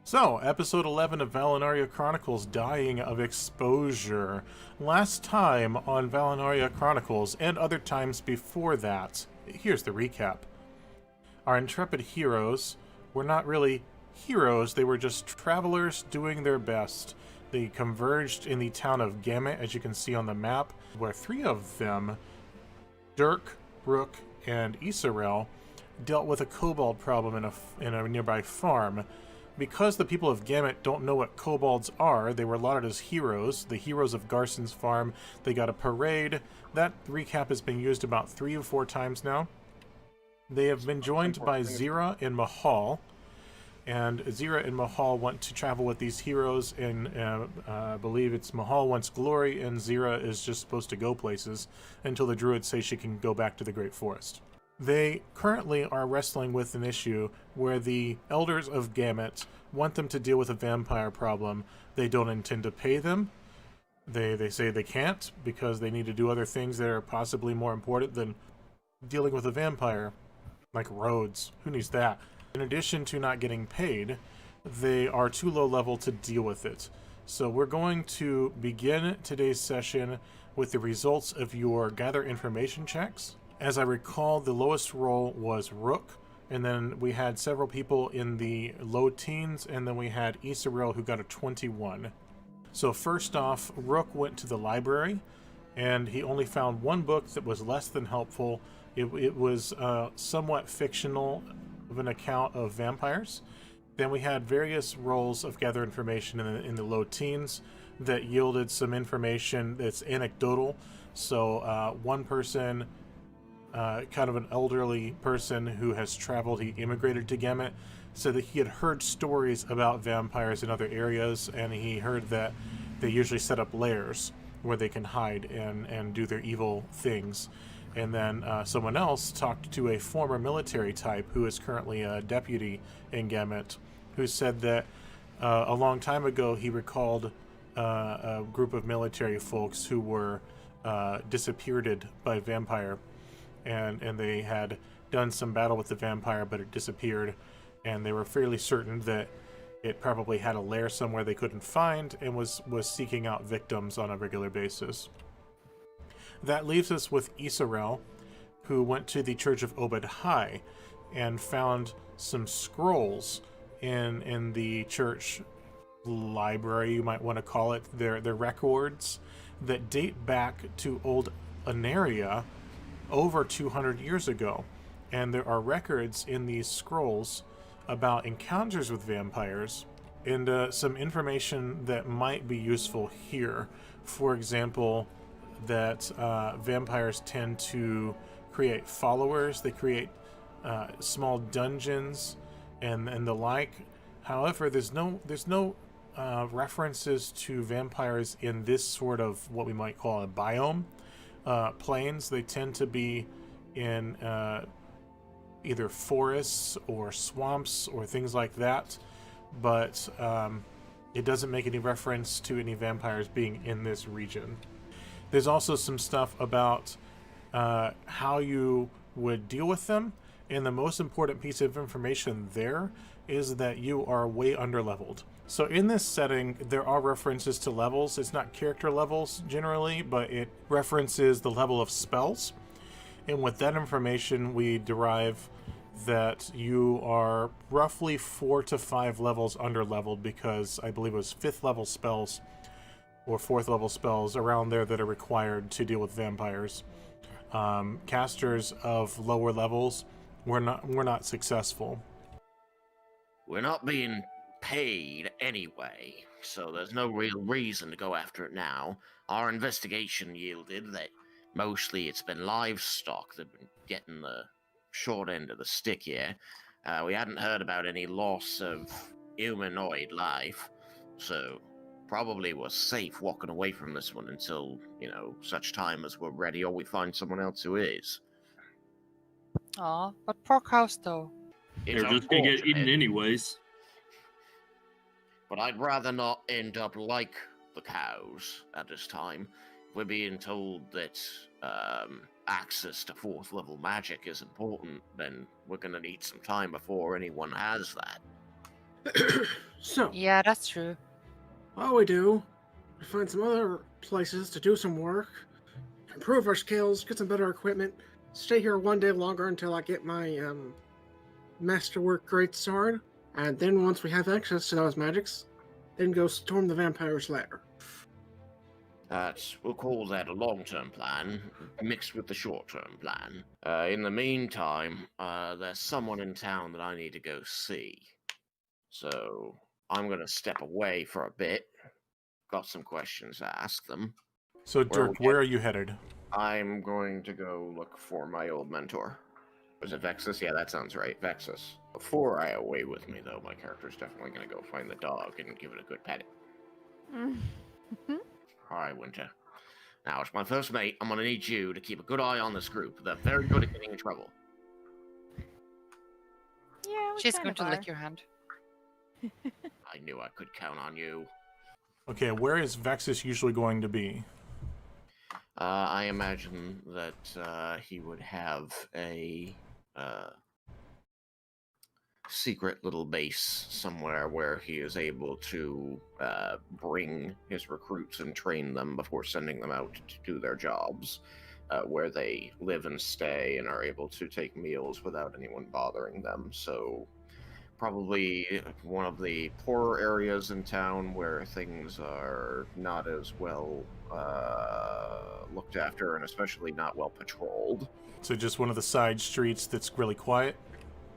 So, episode 11 of Valanaria Chronicles, Dying of Exposure. Last time on Valanaria Chronicles, and other times before that, here's the recap. Our intrepid heroes were not really heroes, they were just travelers doing their best. They converged in the town of Gamut, as you can see on the map, where three of them, Dirk, Rook, and Ysarelle, dealt with a kobold problem in a nearby farm. Because the people of Gamut don't know what kobolds are, they were lauded as heroes, the heroes of Garson's farm. They got a parade. That recap has been used about 3 or 4 times now. They have been joined by Zira and Mahal, and Zira and Mahal want to travel with these heroes, and I believe it's Mahal wants glory, and Zira is just supposed to go places until the Druid say she can go back to the Great Forest. They currently are wrestling with an issue where the elders of Gamut want them to deal with a vampire problem. They don't intend to pay them. They say they can't because they need to do other things that are possibly more important than dealing with a vampire, like roads. Who needs that? In addition to not getting paid, they are too low level to deal with it. So we're going to begin today's session with the results of your gather information checks. As I recall, the lowest roll was Rook, and then we had several people in the low teens, and then we had Ysarelle who got a 21. So first off, Rook went to the library, and he only found one book that was less than helpful. It was somewhat fictional of an account of vampires. Then we had various rolls of gather information in the low teens that yielded some information that's anecdotal. So one person, kind of an elderly person who has traveled, he immigrated to Gamut, said that he had heard stories about vampires in other areas, and he heard that they usually set up lairs where they can hide and do their evil things. And then someone else talked to a former military type who is currently a deputy in Gamut, who said that a long time ago he recalled a group of military folks who were disappeared by vampire, and they had done some battle with the vampire, but it disappeared, and they were fairly certain that it probably had a lair somewhere they couldn't find and was seeking out victims on a regular basis. That leaves us with Ysarelle, who went to the Church of Obed High and found some scrolls in the church library, you might want to call it, their records that date back to old Anaria over 200 years ago. And there are records in these scrolls about encounters with vampires and some information that might be useful here. For example, that vampires tend to create followers. They create small dungeons and the like. However, there's no references to vampires in this sort of what we might call a biome. Plains, they tend to be in either forests or swamps or things like that, but it doesn't make any reference to any vampires being in this region. There's also some stuff about how you would deal with them, and the most important piece of information there is that you are way underleveled. So in this setting, there are references to levels. It's not character levels generally, but it references the level of spells. And with that information, we derive that you are roughly 4 to 5 levels underleveled, because I believe it was 5th level spells or 4th level spells around there that are required to deal with vampires. Casters of lower levels were not successful. We're not being paid anyway, so there's no real reason to go after it now. Our investigation yielded that mostly it's been livestock that have been getting the short end of the stick here. We hadn't heard about any loss of humanoid life, so probably we're safe walking away from this one until, such time as we're ready or we find someone else who is. Aw, but poor cows though. It's They're just gonna get eaten unfortunate, anyways. but I'd rather not end up like the cows at this time. We're being told that access to 4th level magic is important, then we're gonna need some time before anyone has that. So, Yeah, that's true. all we do, we find some other places to do some work, improve our skills, get some better equipment, stay here one day longer until I get my masterwork great sword, and then once we have access to those magics, then go storm the vampire's lair. We'll call that a long-term plan, mixed with the short-term plan. In the meantime, there's someone in town that I need to go see. So, I'm gonna step away for a bit. Got some questions to ask them. So, Dirk, where are you headed? I'm going to go look for my old mentor. Was it Vexus? Yeah, that sounds right. Vexus. Before I away with me, though, my character's definitely going to go find the dog and give it a good pet. Alright, Winter. Now, as my first mate, I'm going to need you to keep a good eye on this group. They're very good at getting in trouble. Yeah, She's going to lick your hand. I knew I could count on you. Okay, where is Vexus usually going to be? I imagine that he would have a secret little base somewhere where he is able to bring his recruits and train them before sending them out to do their jobs, where they live and stay and are able to take meals without anyone bothering them. So probably one of the poorer areas in town where things are not as well looked after and especially not well patrolled. So just one of the side streets that's really quiet?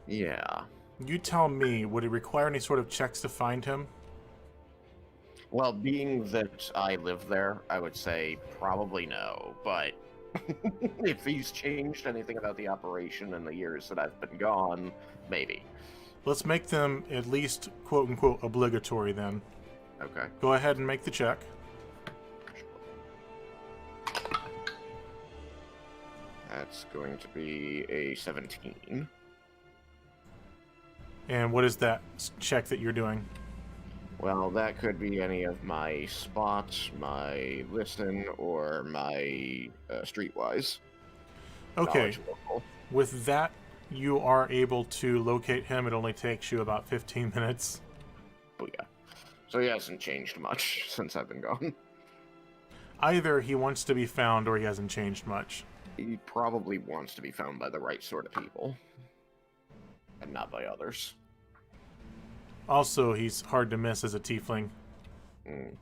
Yeah. You tell me, would it require any sort of checks to find him? Well, being that I live there, I would say probably no, but if he's changed anything about the operation in the years that I've been gone, maybe. Let's make them at least quote-unquote obligatory then. Okay. Go ahead and make the check. That's going to be a 17. And what is that check that you're doing? Well, that could be any of my spots, my listen, or my streetwise. Okay. Knowledge local. With that, you are able to locate him. It only takes you about 15 minutes. Oh, yeah. So he hasn't changed much since I've been gone. Either he wants to be found or he hasn't changed much. He probably wants to be found by the right sort of people. And not by others. Also, he's hard to miss as a tiefling. Mm.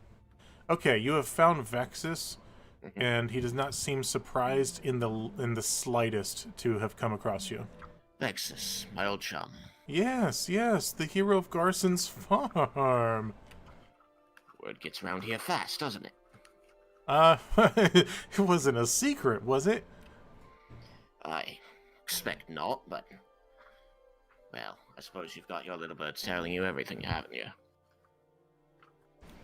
Okay, you have found Vexus, and he does not seem surprised in the slightest to have come across you. Vexus, my old chum. Yes, the hero of Garson's farm. Word gets around here fast, doesn't it? It wasn't a secret, was it? I expect not, but... Well, I suppose you've got your little birds telling you everything, haven't you?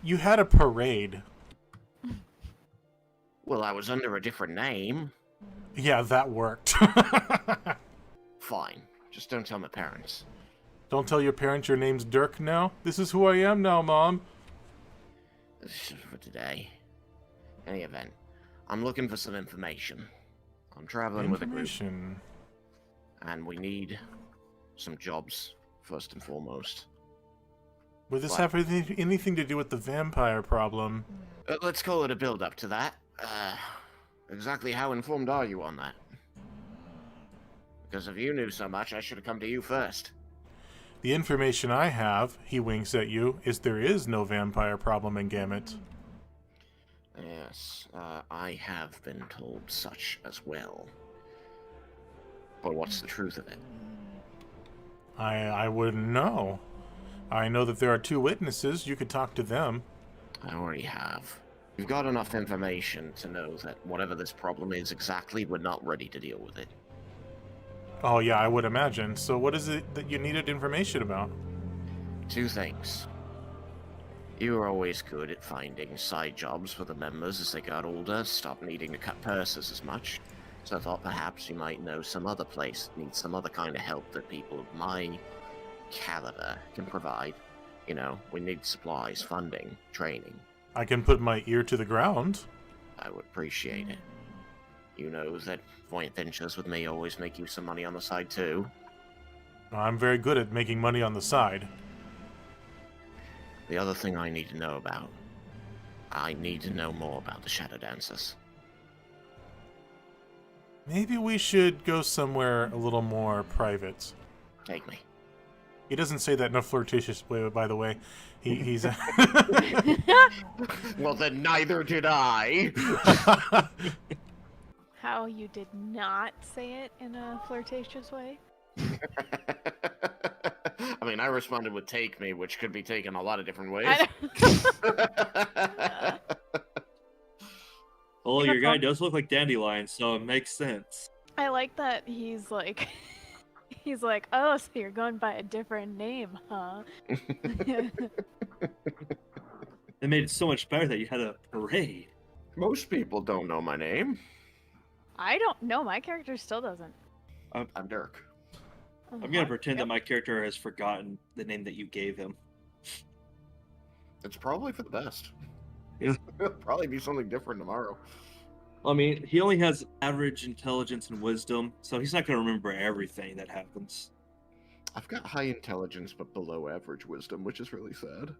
You had a parade. Well, I was under a different name. Yeah, that worked. Fine. Just don't tell my parents. Don't tell your parents your name's Dirk now? This is who I am now, Mom. This is for today. Any event, I'm looking for some information. I'm traveling with a group, and we need some jobs, first and foremost. Would this What? have anything to do with the vampire problem? Let's call it a build-up to that. Exactly how informed are you on that? Because if you knew so much, I should have come to you first. The information I have, he winks at you, is there is no vampire problem in Gamut. Yes, I have been told such as well. But what's the truth of it? I wouldn't know. I know that there are 2 witnesses. You could talk to them. I already have. We've got enough information to know that whatever this problem is exactly, we're not ready to deal with it. Oh yeah, I would imagine. So what is it that you needed information about? 2 things. You were always good at finding side jobs for the members as they got older, stopped needing to cut purses as much. So I thought perhaps you might know some other place that needs some other kind of help that people of my caliber can provide. You know, we need supplies, funding, training. I can put my ear to the ground. I would appreciate it. You know that joint ventures with me always make you some money on the side too. I'm very good at making money on the side. The other thing I need to know about, I need to know more about the Shadow Dancers. Maybe we should go somewhere a little more private. Take me. He doesn't say that in a flirtatious way, by the way. He's... Well, then neither did I. How you did not say it in a flirtatious way? I mean, I responded with "take me," which could be taken a lot of different ways. Well, your guy does look like Dandelion, so it makes sense. I like that he's like, he's like, oh, so you're going by a different name, huh? They made it so much better that you had a parade. Most people don't know my name. I don't know. My character still doesn't. I'm Dirk. I'm gonna pretend that my character has forgotten the name that you gave him. It's probably for the best. Yeah. It'll probably be something different tomorrow. I mean, he only has average intelligence and wisdom, so he's not gonna remember everything that happens. I've got high intelligence but below average wisdom, which is really sad.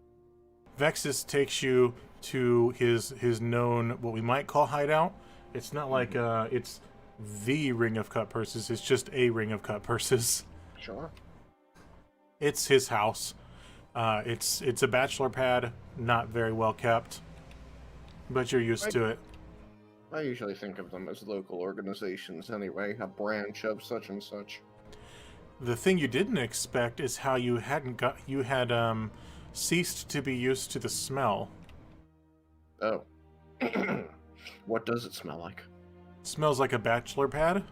Vexus takes you to his known, what we might call hideout. It's not like it's the ring of cut purses, it's just a ring of cut purses. Sure. It's his house. It's a bachelor pad, not very well kept, but you're used to it. I usually think of them as local organizations anyway, a branch of such and such. The thing you didn't expect is how you had ceased to be used to the smell. Oh. What does it smell like? It smells like a bachelor pad.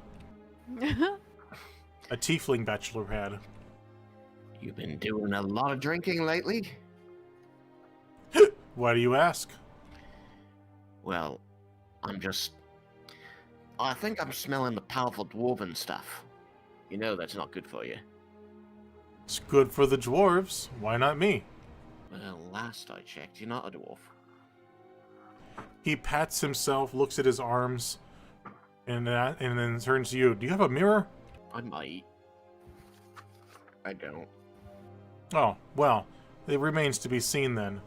A tiefling bachelor pad. You've been doing a lot of drinking lately? Why do you ask? Well, I think I'm smelling the powerful dwarven stuff. You know that's not good for you. It's good for the dwarves. Why not me? Well, last I checked, you're not a dwarf. He pats himself, looks at his arms, and then turns to you. Do you have a mirror? I might. I don't. Oh, well, it remains to be seen then.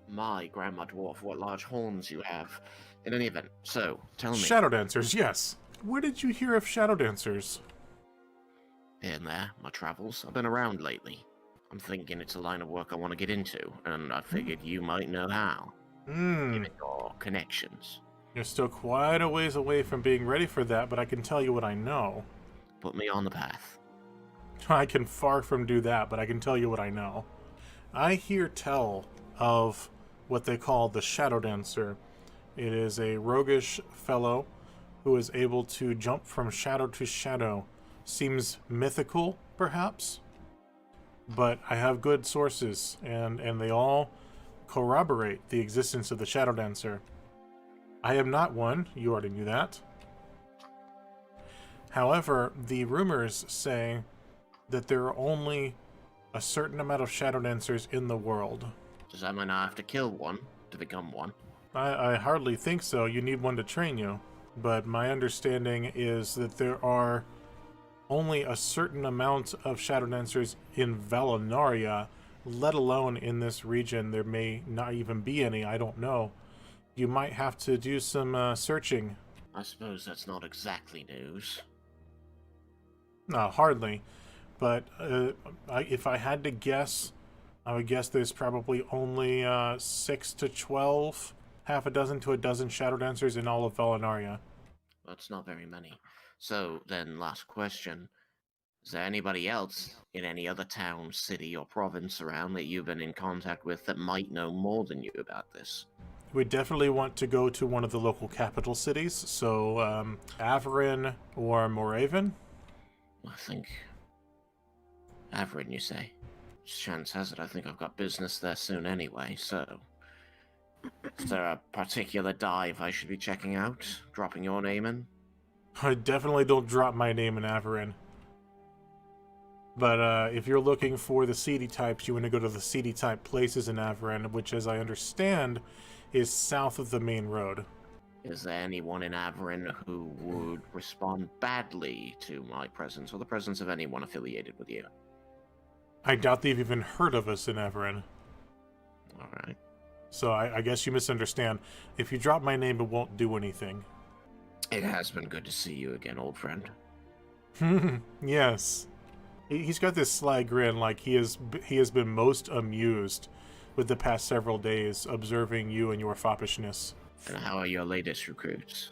My grandma dwarf, what large horns you have. In any event, so, tell me. Shadow dancers, yes. Where did you hear of shadow dancers? Here and there, my travels. I've been around lately. I'm thinking it's a line of work I want to get into, and I figured you might know how. Given your connections. You're still quite a ways away from being ready for that, but I can tell you what I know. Put me on the path. I can far from do that, but I can tell you what I know. I hear tell of what they call the Shadow Dancer. It is a roguish fellow who is able to jump from shadow to shadow. Seems mythical, perhaps, but I have good sources, and they all corroborate the existence of the Shadow Dancer. I am not one, you already knew that. However, the rumors say that there are only a certain amount of Shadow Dancers in the world. Does that mean I have to kill one to become one? I hardly think so. You need one to train you. But my understanding is that there are only a certain amount of Shadow Dancers in Valanaria, let alone in this region. There may not even be any, I don't know. You might have to do some searching. I suppose that's not exactly news. No, hardly. But if I had to guess, I would guess there's probably only 6 to 12, half a dozen to a dozen Shadow Dancers in all of Valanaria. That's not very many. So, then, last question. Is there anybody else in any other town, city, or province around that you've been in contact with that might know more than you about this? We definitely want to go to one of the local capital cities, so Averin or Moraven. I think... Averin, you say? Chance has it I think I've got business there soon anyway, so... Is there a particular dive I should be checking out? Dropping your name in? I definitely don't drop my name in Averin. But if you're looking for the seedy types, you want to go to the seedy type places in Averin, which, as I understand, is south of the main road. Is there anyone in Averin who would respond badly to my presence, or the presence of anyone affiliated with you? I doubt they've even heard of us in Averin. All right. So I guess you misunderstand. If you drop my name, it won't do anything. It has been good to see you again, old friend. Yes. He's got this sly grin, like he has been most amused with the past several days observing you and your foppishness. And how are your latest recruits?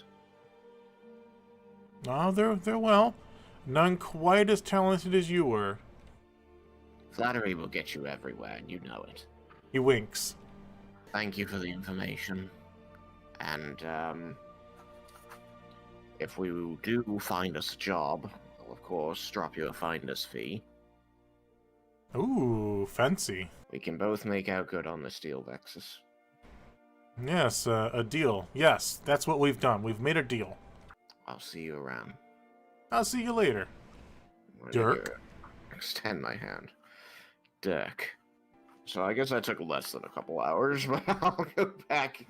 Oh, they're well. None quite as talented as you were. Flattery will get you everywhere, and you know it. He winks. Thank you for the information. And, if we do find us a job, I'll of course drop you a finder's fee. Ooh, fancy. We can both make out good on the steel vexes. Yes, a deal. Yes, that's what we've done. We've made a deal. I'll see you around. I'll see you later. Ready Dirk? to extend my hand. Dirk. So I guess that took less than a couple hours, but I'll go back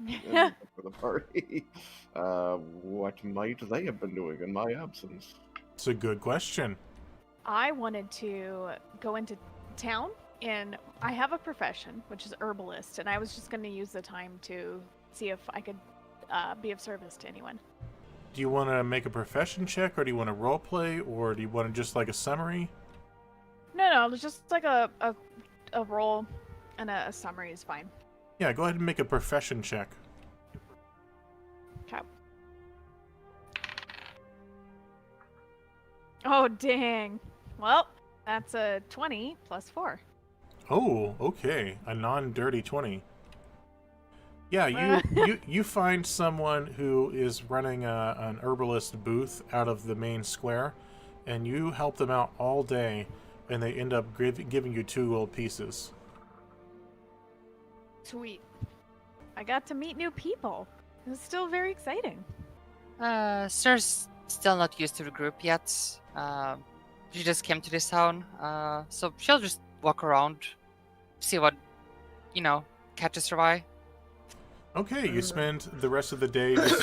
for the party. What might they have been doing in my absence? It's a good question. I wanted to go into town, and I have a profession, which is herbalist, and I was just going to use the time to see if I could be of service to anyone. Do you want to make a profession check, or do you want to roleplay, or do you want to just like a summary? No, just like a roll and a summary is fine. Yeah, go ahead and make a profession check. Okay. Oh, dang. Well, that's a 20 plus 4. Oh, okay. A non-dirty 20. Yeah, you find someone who is running an herbalist booth out of the main square, and you help them out all day, and they end up giving you 2 gold pieces. Sweet. I got to meet new people. It's still very exciting. Sir's still not used to the group yet. She just came to this town, so she'll just walk around, see what, catches her eye. Okay, you spend the rest of the day just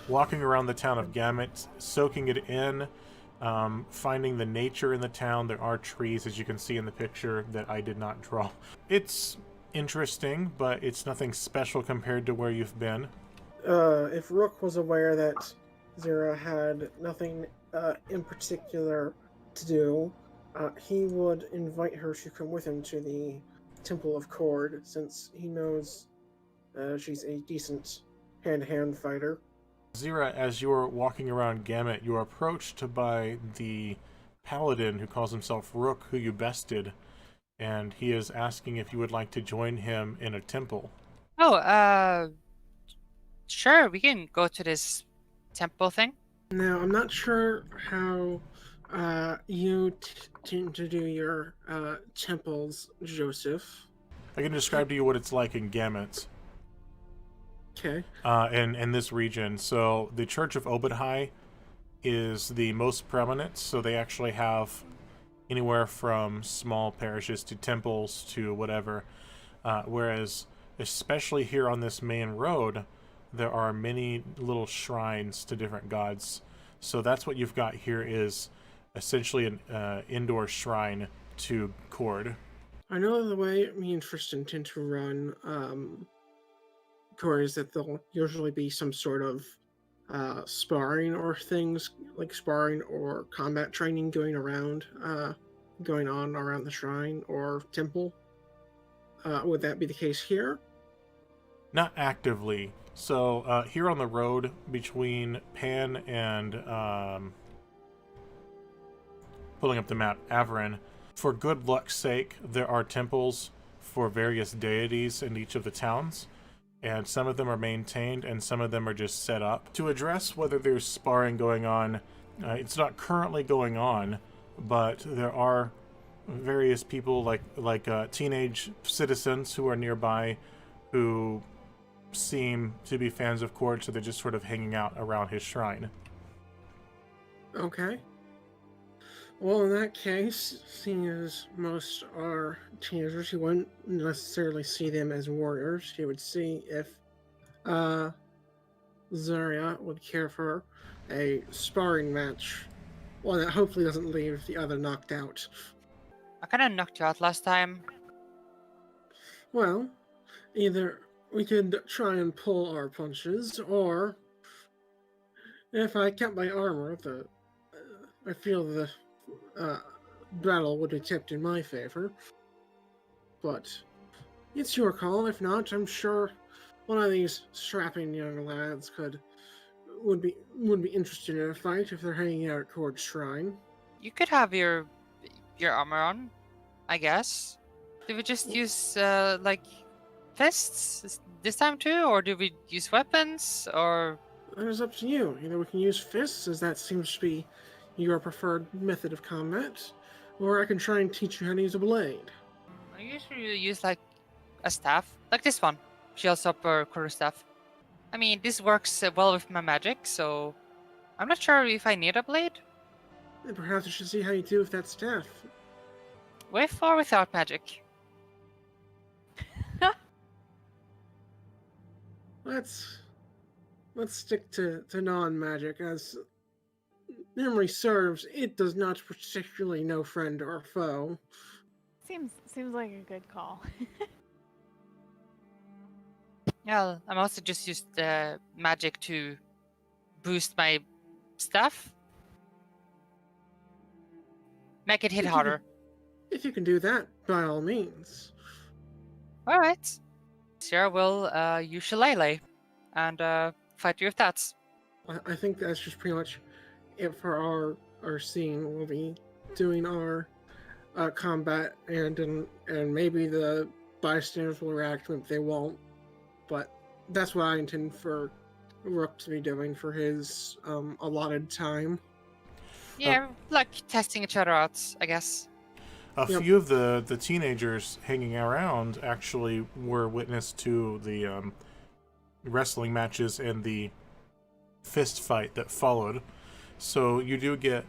walking around the town of Gamut, soaking it in, finding the nature in the town. There are trees, as you can see in the picture, that I did not draw. It's interesting, but it's nothing special compared to where you've been. If Rook was aware that Zira had nothing in particular to do, he would invite her to come with him to the Temple of Cord, since he knows she's a decent hand-to-hand fighter. Zira, as you're walking around Gamut, you're approached by the paladin who calls himself Rook, who you bested, and he is asking if you would like to join him in a temple. Oh, sure, we can go to this temple thing. Now, I'm not sure how you tend to do your temples, Joseph. I can describe to you what it's like in Gamut. Okay. In this region. So the Church of Obadhai is the most prominent, so they actually have anywhere from small parishes to temples to whatever, whereas especially here on this main road there are many little shrines to different gods. So that's what you've got here, is essentially an indoor shrine to Cord. I know the way me and Tristan tend to run Cord is that there'll usually be some sort of sparring or things, like sparring or combat training going on around the shrine or temple. Would that be the case here? Not actively. So here on the road between Pan and pulling up the map, Averin, for good luck's sake, there are temples for various deities in each of the towns, and some of them are maintained and some of them are just set up. To address whether there's sparring going on, it's not currently going on, but there are various people like teenage citizens who are nearby who seem to be fans of Cord, so they're just sort of hanging out around his shrine. Okay. Well, in that case, seeing as most are teenagers, you wouldn't necessarily see them as warriors. You would see if Zarya would care for a sparring match, one that hopefully doesn't leave the other knocked out. I kind of knocked you out last time. Well, Either we could try and pull our punches, or if I kept my armor, I feel the uh, battle would be tipped in my favor. But it's your call. If not, I'm sure one of these strapping young lads would be interested in a fight if they're hanging out at Cord Shrine. You could have your armor on, I guess. Do we just use like fists this time too, or do we use weapons? Or That is up to you. Either we can use fists, as that seems to be your preferred method of combat, or I can try and teach you how to use a blade. I usually use like a staff, like this one. She holds up her quarterstaff. I mean, this works well with my magic, so I'm not sure if I need a blade. And perhaps you should see how you do with that staff. With or without magic. Let's stick to non-magic, as memory serves, it does not particularly know friend or foe. Seems like a good call. Yeah, I'm also just used magic to boost my staff. Make it hit If you harder. If you can do that, by all means. Alright. Zira will use Shillelagh and fight you with that. I think that's just pretty much it for our scene. We'll be doing our combat, and maybe the bystanders will react, maybe they won't. But that's what I intend for Rook to be doing for his allotted time. Yeah, like testing each other out, I guess. A few of the teenagers hanging around actually were witness to the wrestling matches and the fist fight that followed. So you do get,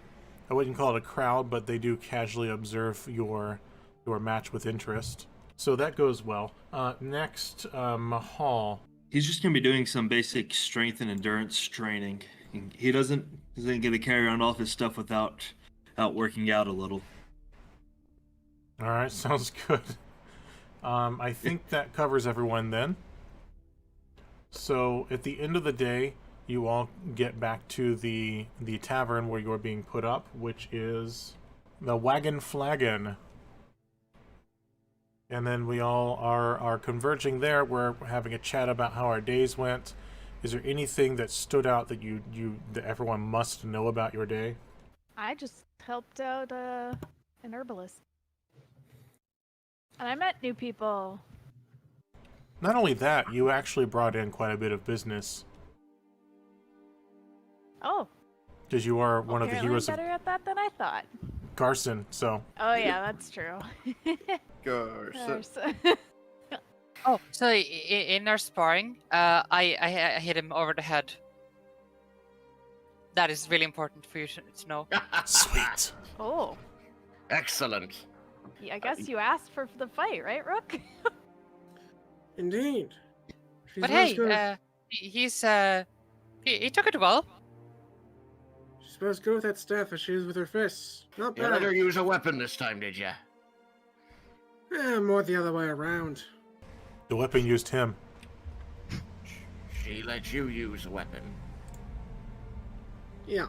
I wouldn't call it a crowd, but they do casually observe your match with interest. So that goes well. Next, Mahal. He's just gonna be doing some basic strength and endurance training. He doesn't get to carry around all his stuff without working out a little. All right, sounds good. I think that covers everyone then. So at the end of the day, you all get back to the tavern where you're being put up, which is the Wagon Flagon. And then we all are converging there. We're having a chat about how our days went. Is there anything that stood out that that everyone must know about your day? I just helped out an herbalist. And I met new people. Not only that, you actually brought in quite a bit of business. Oh. Because you are one of the heroes better at that than I thought. of Carson, so... Oh yeah, that's true. Garson. Oh, so in our sparring, I hit him over the head. That is really important for you to know. Sweet. Oh. Excellent. Yeah, I guess you asked for the fight, right, Rook? Indeed. But hey, he took it well. She's supposed to go with that staff as she is with her fists. Not You bad. let her use a weapon this time, did ya? More the other way around. The weapon used him. She let you use a weapon. Yeah.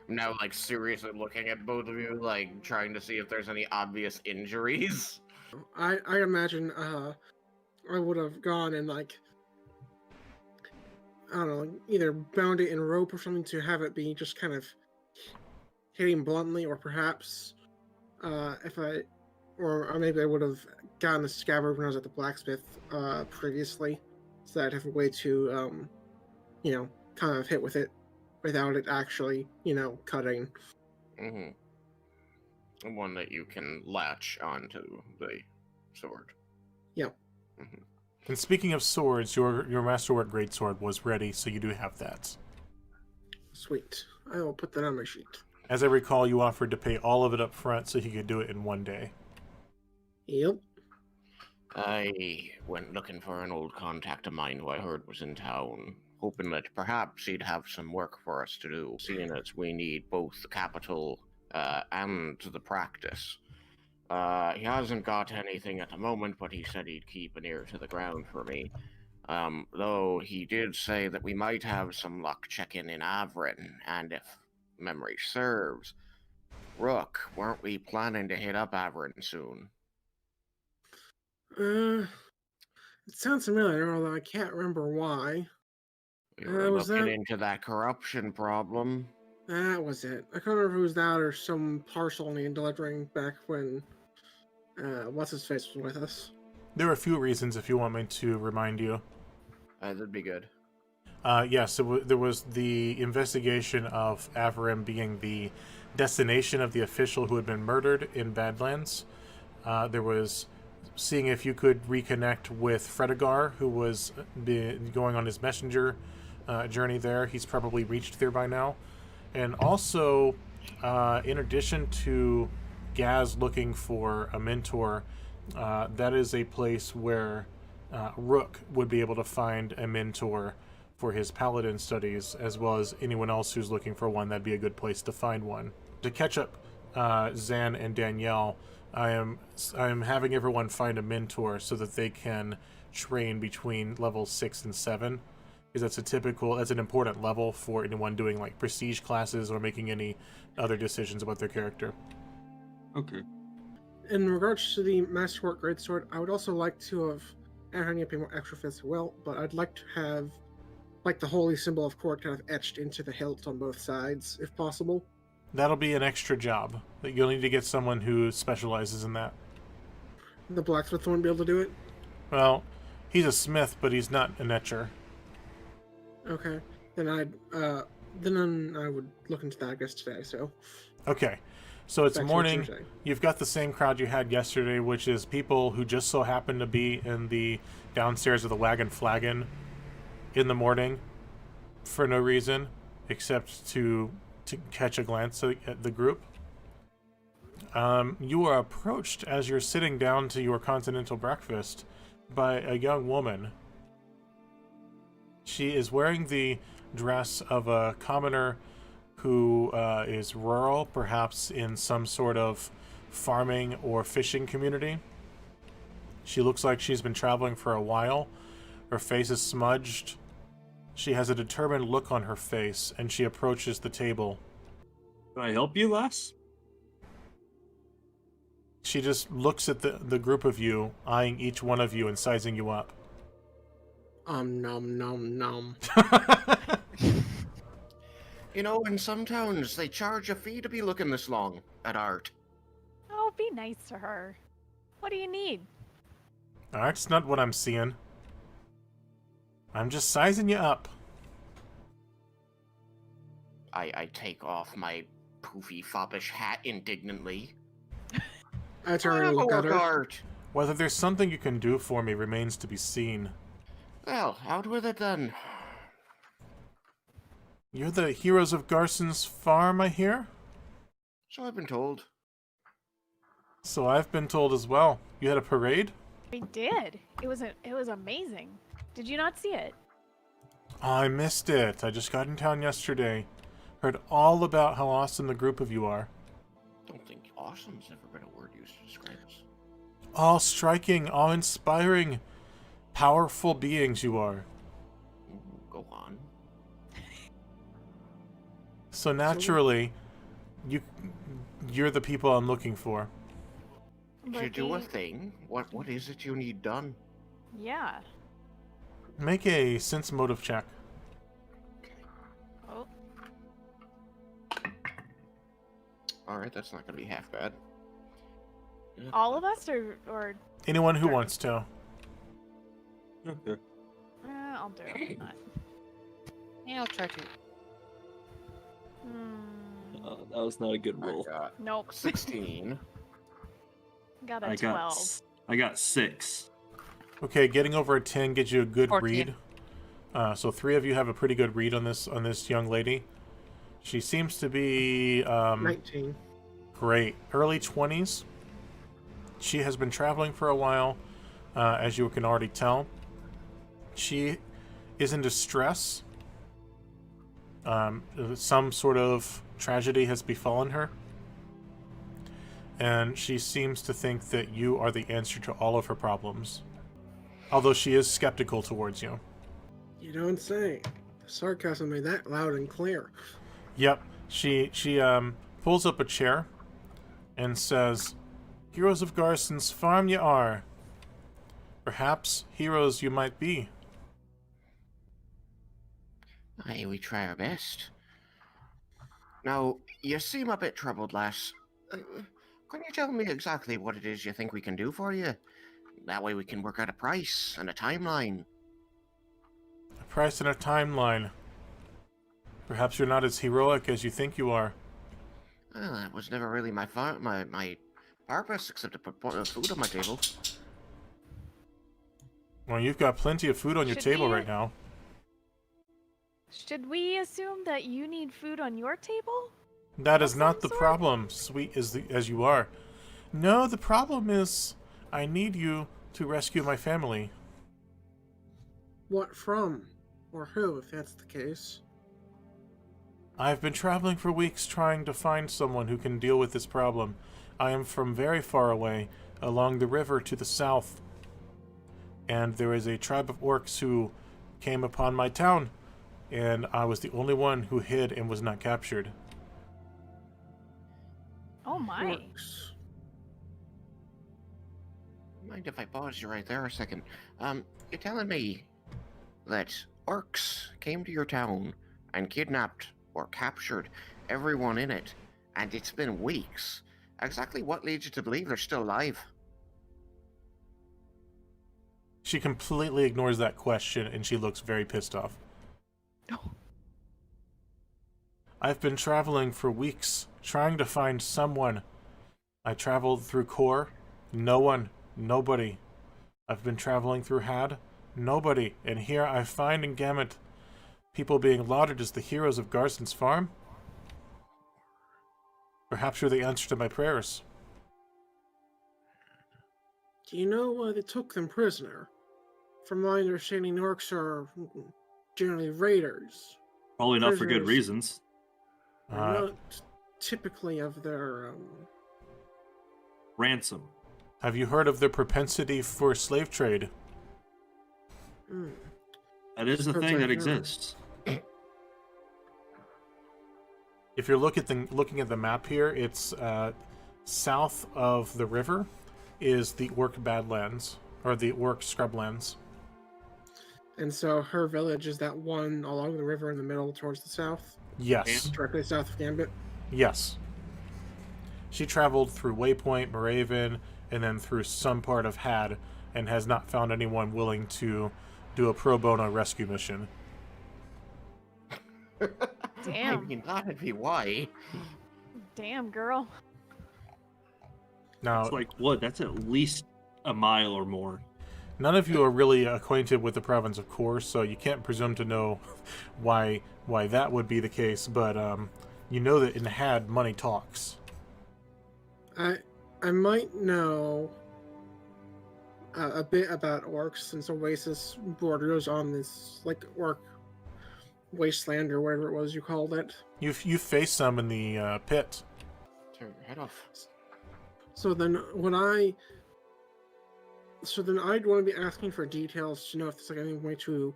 Now, like, seriously looking at both of you, like, trying to see if there's any obvious injuries. I imagine I would have gone and, like, I don't know, either bound it in rope or something to have it be just kind of hitting bluntly, or perhaps or maybe I would have gotten a scabbard when I was at the blacksmith previously, so I'd have a way to kind of hit with it without it actually, cutting. Mm-hmm. One that you can latch onto the sword. Yep. Mm-hmm. And speaking of swords, your masterwork greatsword was ready, so you do have that. Sweet. I will put that on my sheet. As I recall, you offered to pay all of it up front so he could do it in one day. Yep. I went looking for an old contact of mine who I heard was in town, hoping that perhaps he'd have some work for us to do, seeing as we need both the capital and the practice. He hasn't got anything at the moment, but he said he'd keep an ear to the ground for me. Though he did say that we might have some luck checking in Averin, and if memory serves, Rook, weren't we planning to hit up Averin soon? It sounds familiar, although I can't remember why. We were Was looking that- into that corruption problem. That was it. I can't remember if it was that or some parcel needing delivering back when what's his face was with us. There are a few reasons if you want me to remind you. That'd be good. Yes, there was the investigation of Averin being the destination of the official who had been murdered in Badlands. There was seeing if you could reconnect with Fredegar, who was going on his messenger journey there. He's probably reached there by now. And also, in addition to Gaz looking for a mentor, that is a place where Rook would be able to find a mentor for his paladin studies, as well as anyone else who's looking for one. That'd be a good place to find one. To catch up Zan and Danielle, I am having everyone find a mentor so that they can train between levels 6 and 7, because that's an important level for anyone doing like prestige classes or making any other decisions about their character. Okay. In regards to the Masterwork Greatsword, I would also like to have, I don't need to pay more extra for this as well, but I'd like to have like the holy symbol of court kind of etched into the hilt on both sides, if possible. That'll be an extra job. That you'll need to get someone who specializes in that. The blacksmith won't be able to do it. Well, he's a smith, but he's not an etcher. Okay, then I would look into that, I guess, today. So Okay, so it's back to what you morning. were saying. You've got the same crowd you had yesterday, which is people who just so happen to be in the downstairs of the Wagon Flagon in the morning for no reason except to catch a glance at the group. You are approached as you're sitting down to your continental breakfast by a young woman. She is wearing the dress of a commoner who is rural, perhaps in some sort of farming or fishing community. She looks like she's been traveling for a while. Her face is smudged. She has a determined look on her face, and she approaches the table. Can I help you, lass? She just looks at the group of you, eyeing each one of you and sizing you up. Nom nom. You know, in some towns, they charge a fee to be looking this long at art. Oh, be nice to her. What do you need? That's not what I'm seeing. I'm just sizing you up. I take off my poofy foppish hat indignantly. I turn and look at her. Art. Whether there's something you can do for me remains to be seen. Well, out with it then. You're the heroes of Garson's farm, I hear? So I've been told. So I've been told as well. You had a parade? We did. It was amazing. Did you not see it? Oh, I missed it. I just got in town yesterday. Heard all about how awesome the group of you are. Don't think awesome's ever been a word used to describe us. All striking, all inspiring, powerful beings you are. Go on. So naturally, you're the people I'm looking for. To do a thing, what is it you need done? Yeah. Make a sense motive check. Oh. Alright, that's not gonna be half bad. All of us or Anyone who Sure. wants to. Okay. I'll do it. Not. Yeah, I'll try to. That was not a good I roll. got Nope. 16. Got a I 12. got 6. Okay, getting over a 10 gives you a good 14. read. So 3 of you have a pretty good read on this young lady. She seems to be 19. great. Early 20s. She has been traveling for a while, as you can already tell. She is in distress. Some sort of tragedy has befallen her. and she seems to think that you are the answer to all of her problems. Although she is skeptical towards you. You don't say. The sarcasm made that loud and clear. Yep, she pulls up a chair and says, "Heroes of Garson's farm you are. Perhaps heroes you might be." Aye, we try our best. Now, you seem a bit troubled, lass. Can you tell me exactly what it is you think we can do for you? That way we can work out a price and a timeline. A price and a timeline. Perhaps you're not as heroic as you think you are. Well, that was never really my purpose, except to put food on my table. Well, you've got plenty of food on your Should table we- right now. Should we assume that you need food on your table? That Of is not some the sort? problem, sweet as you are. No, the problem is I need you to rescue my family. What from? Or who, if that's the case? I've been traveling for weeks trying to find someone who can deal with this problem. I am from very far away, along the river to the south. And there is a tribe of orcs who came upon my town, and I was the only one who hid and was not captured. Oh my. Orcs. Mind if I pause you right there a second? You're telling me that orcs came to your town and kidnapped or captured everyone in it, and it's been weeks. Exactly what leads you to believe they're still alive? She completely ignores that question, and she looks very pissed off. Oh. I've been traveling for weeks, trying to find someone. I traveled through Kor. No one. Nobody. I've been traveling through Had. Nobody. And here I find in Gamut people being lauded as the heroes of Garson's farm. Perhaps you're the answer to my prayers. Do you know why they took them prisoner? From my understanding, orcs are generally raiders. Probably not for good Prisoners. reasons. They're Uh, not typically of their, Ransom. Have you heard of their propensity for slave trade? hmm. That is a Suppose thing I that have. exists. If you're looking at the map here, it's south of the river is the Orc Badlands, or the Orc Scrublands. And so her village is that one along the river in the middle towards the south, Yes. directly south of Gambit. Yes. She traveled through Waypoint, Moraven, and then through some part of Had, and has not found anyone willing to do a pro bono rescue mission. I Damn. mean, that'd be why. Damn, girl. Now, It's like, what? That's at least a mile or more. none of you are really acquainted with the province of Kor, so you can't presume to know why that would be the case, but you know that in Had, money talks. I might know a bit about orcs since Oasis borders on this like orc wasteland or whatever it was you called it. You faced some in the pit. Turn your head off. So then I'd want to be asking for details to know if there's like any way to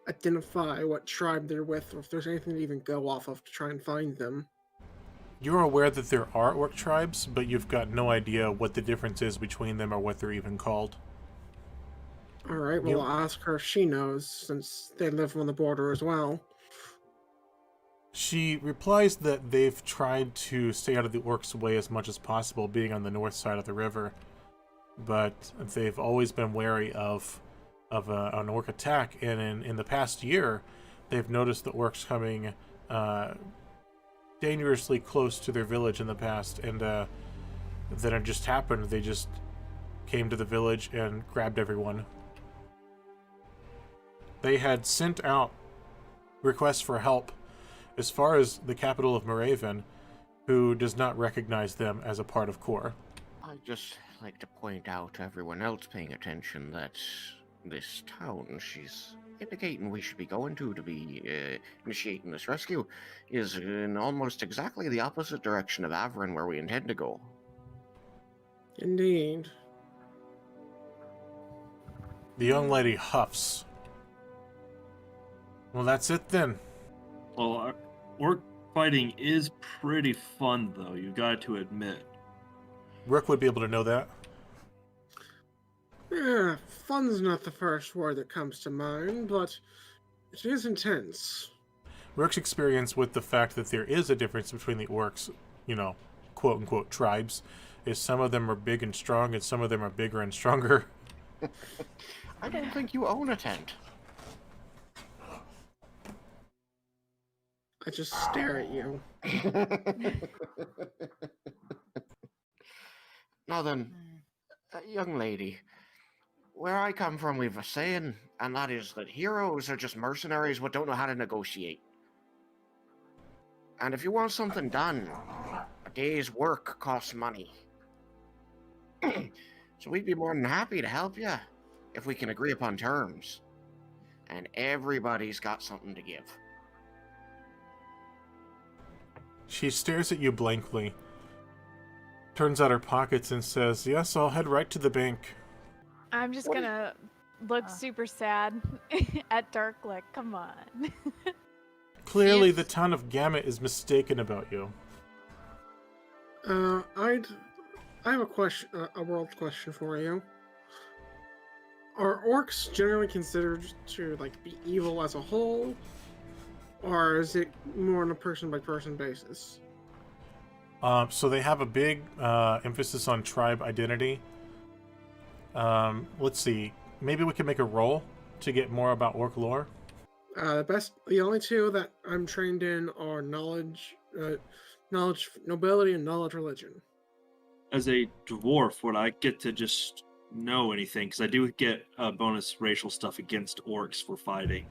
identify what tribe they're with, or if there's anything to even go off of to try and find them. You're aware that there are orc tribes, but you've got no idea what the difference is between them or what they're even called. All right, well, You- I'll ask her if she knows since they live on the border as well. She replies that they've tried to stay out of the orcs' way as much as possible, being on the north side of the river, but they've always been wary of an orc attack, and in the past year, they've noticed the orcs coming dangerously close to their village in the past, and then it just happened. They just came to the village and grabbed everyone. They had sent out requests for help as far as the capital of Moraven, who does not recognize them as a part of Kor. I'd just like to point out to everyone else paying attention that this town she's indicating we should be going to be initiating this rescue is in almost exactly the opposite direction of Averin where we intend to go. Indeed. The young lady huffs. Well, that's it then. Well, orc fighting is pretty fun, though. You got to admit. Rook would be able to know that. Yeah, fun's not the first word that comes to mind, but it is intense. Rook's experience with the fact that there is a difference between the orcs, you know, quote-unquote tribes, is some of them are big and strong and some of them are bigger and stronger. I don't think you own a tent. I just stare at you. Now then, young lady, where I come from, we've a saying, and that is that heroes are just mercenaries who don't know how to negotiate. And if you want something done, a day's work costs money. So we'd be more than happy to help you if we can agree upon terms. And everybody's got something to give. She stares at you blankly, turns out her pockets and says, "Yes, I'll head right to the bank." I'm just gonna look super sad at Dark, like, come on. Clearly, the town of Gamut is mistaken about you. I have a question, a world question for you. Are orcs generally considered to be evil as a whole, or is it more on a person-by-person basis? So they have a big emphasis on tribe identity. Let's see. Maybe we can make a roll to get more about orc lore. The only two that I'm trained in are knowledge, nobility, and knowledge religion. As a dwarf, would I get to just know anything? Because I do get bonus racial stuff against orcs for fighting.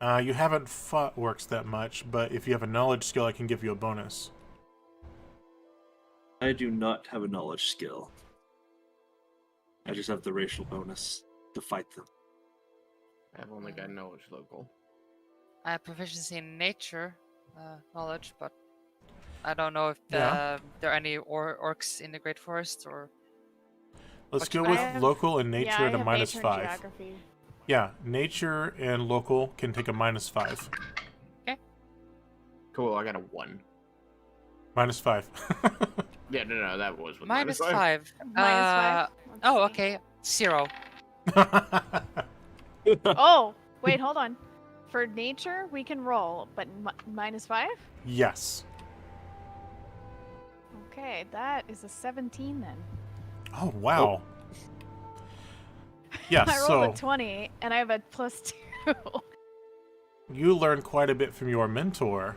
You haven't fought orcs that much, but if you have a knowledge skill, I can give you a bonus. I do not have a knowledge skill. I just have the racial bonus to fight them. I've only got knowledge local. I have proficiency in nature knowledge, but I don't know if Yeah. there are any orcs in the Great Forest or. Let's But go I with have- local and Yeah, nature I at a have minus nature and 5. geography. Yeah, nature and local can take a minus 5. Cool, I got a 1. Minus 5. Yeah, no, that was with Minus 5. Minus 5. Let's Oh, see. okay. 0. Oh, wait, hold on. For nature, we can roll, but minus 5? Yes. Okay, that is a 17 then. Oh, wow. Yeah, I rolled so a 20, and I have a plus 2. you learn quite a bit from your mentor,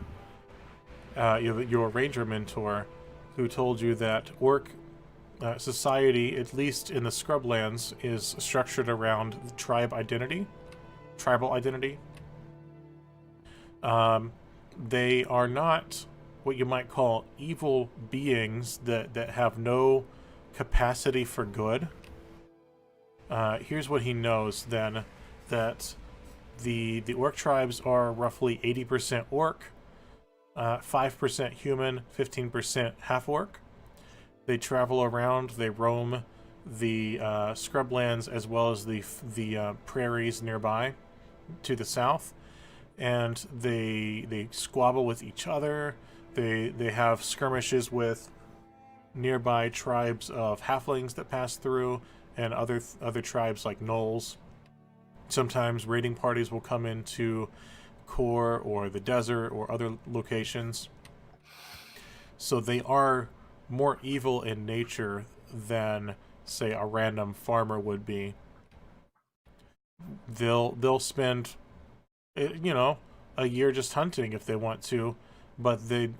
your ranger mentor, who told you that orc society, at least in the scrublands, is structured around the tribal identity. They are not what you might call evil beings that have no capacity for good. Here's what he knows then, that the orc tribes are roughly 80% orc, 5% human, 15% half-orc. They travel around, they roam the scrublands as well as the prairies nearby to the south, and they squabble with each other. They have skirmishes with nearby tribes of halflings that pass through, and other tribes like gnolls. Sometimes raiding parties will come into Core or the desert or other locations. So they are more evil in nature than, say, a random farmer would be. They'll spend, a year just hunting if they want to, but they'd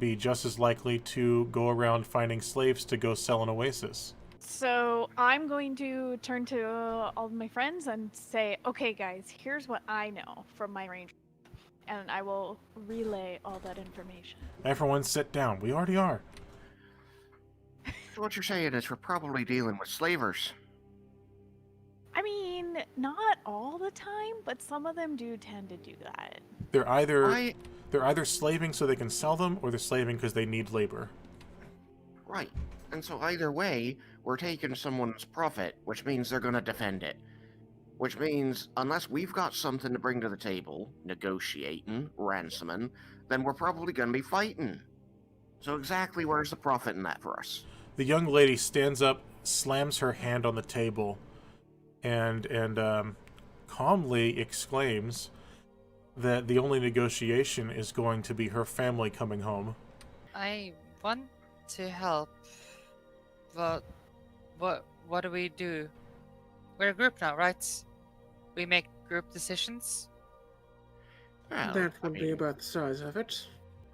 be just as likely to go around finding slaves to go sell an oasis. So I'm going to turn to all of my friends and say, okay, guys, here's what I know from my range. And I will relay all that information. Everyone sit down. We already are. So what you're saying is we're probably dealing with slavers. I mean, not all the time, but some of them do tend to do that. They're either slaving so they can sell them, or they're slaving because they need labor. Right. And so either way, we're taking someone's profit, which means they're going to defend it. Which means, unless we've got something to bring to the table, negotiating, ransoming, then we're probably going to be fighting. So exactly where's the profit in that for us? The young lady stands up, slams her hand on the table, and calmly exclaims that the only negotiation is going to be her family coming home. I want to help, but what do we do? We're a group now, right? We make group decisions. Well, That I would be mean, about the size of it.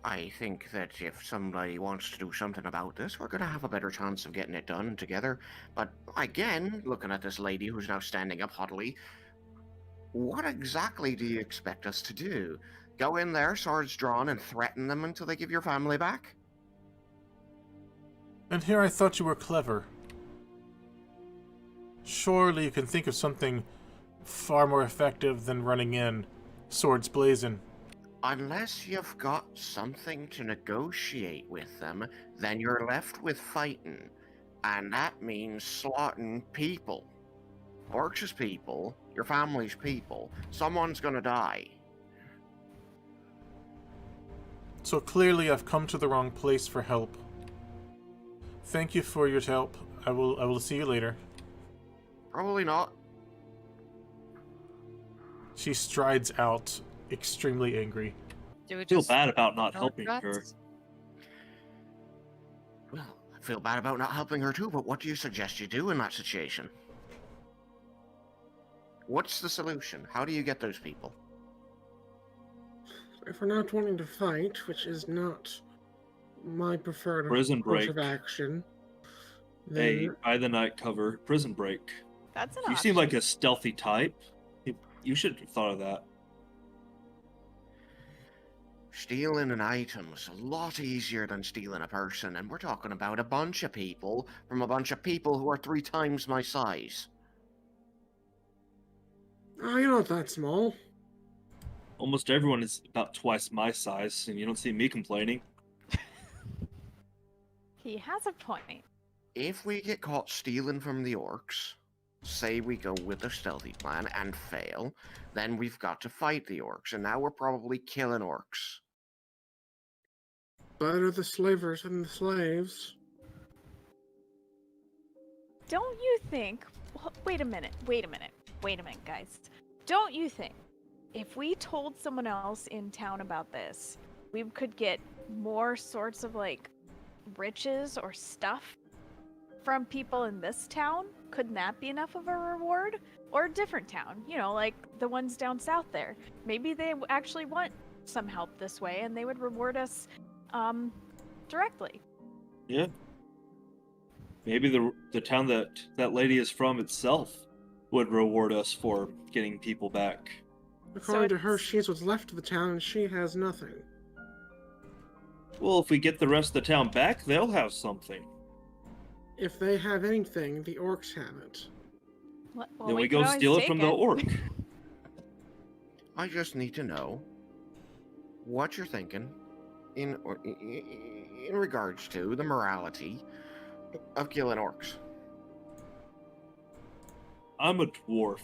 I think that if somebody wants to do something about this, we're going to have a better chance of getting it done together. But again, looking at this lady who's now standing up haughtily, what exactly do you expect us to do? Go in there, swords drawn, and threaten them until they give your family back? And here I thought you were clever. Surely you can think of something far more effective than running in, swords blazing. Unless you've got something to negotiate with them, then you're left with fighting. And that means slaughtering people. Orcs is people, your family's people. Someone's gonna die. So clearly I've come to the wrong place for help. Thank you for your help. I will see you later. Probably not. She strides out, extremely angry. Do we I feel just bad about not ignore helping that? her. Well, I feel bad about not helping her too, but what do you suggest you do in that situation? What's the solution? How do you get those people? If we're not wanting to fight, which is not my preferred Prison course break. of action, Hey, then by the night cover, prison break. That's an You option. seem like a stealthy type. You should have thought of that. Stealing an item is a lot easier than stealing a person, and we're talking about a bunch of people from a bunch of people who are 3 times my size. oh, you're not that small. Almost everyone is about twice my size, and you don't see me complaining. He has a point. If we get caught stealing from the orcs, say we go with the stealthy plan and fail, then we've got to fight the orcs, and now we're probably killing orcs. Better the slavers than the slaves. Don't you think? Wait a minute, guys. Don't you think if we told someone else in town about this, we could get more sorts of like riches or stuff from people in this town? Couldn't that be enough of a reward? Or a different town, you know, like the ones down south there. Maybe they actually want some help this way and they would reward us directly. Yeah. Maybe the town that lady is from itself would reward us for getting people back. According to her, it's- she's what's left of the town, and she has nothing. Well, if we get the rest of the town back, they'll have something. If they have anything, the orcs have it. Well, Then we could go always steal it take from the orc. I just need to know what you're thinking in regards to the morality of killing orcs. I'm a dwarf.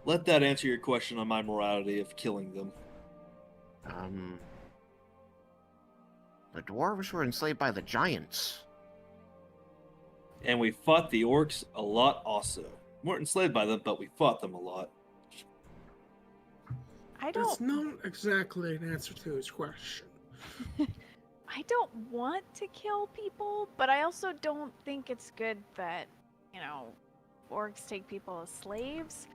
Let that answer your question on my morality of killing them. The dwarves were enslaved by the giants. And we fought the orcs a lot also. We weren't enslaved by them, but we fought them a lot. I That's don't not exactly an answer to his question. I don't want to kill people, but I also don't think it's good that, you know, orcs take people as slaves.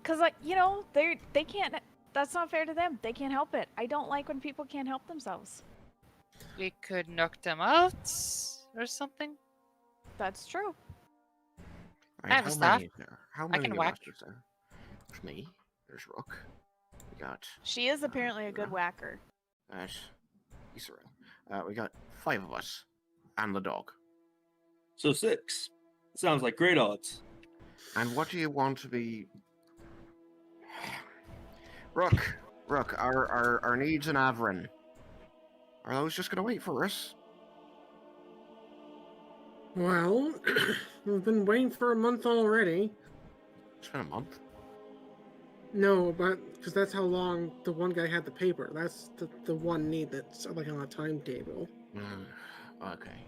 Cause like, you know, they can't. That's not fair to them. They can't help it. I don't like when people can't help themselves. We could knock them out or something. That's true. Right, I have a how staff. many is there? How I many can of whack. us is there? There's me. There's Rook. We got She is apparently a good whacker. Ysarelle. We got 5 of us, and the dog. So 6. Sounds like great odds. And what do you want to be? Rook, our needs in Averin. Are those just gonna wait for us? Well, we've been waiting for a month already. It's been a month. No, but because that's how long the one guy had the paper. That's the one need that's like on a timetable. Okay.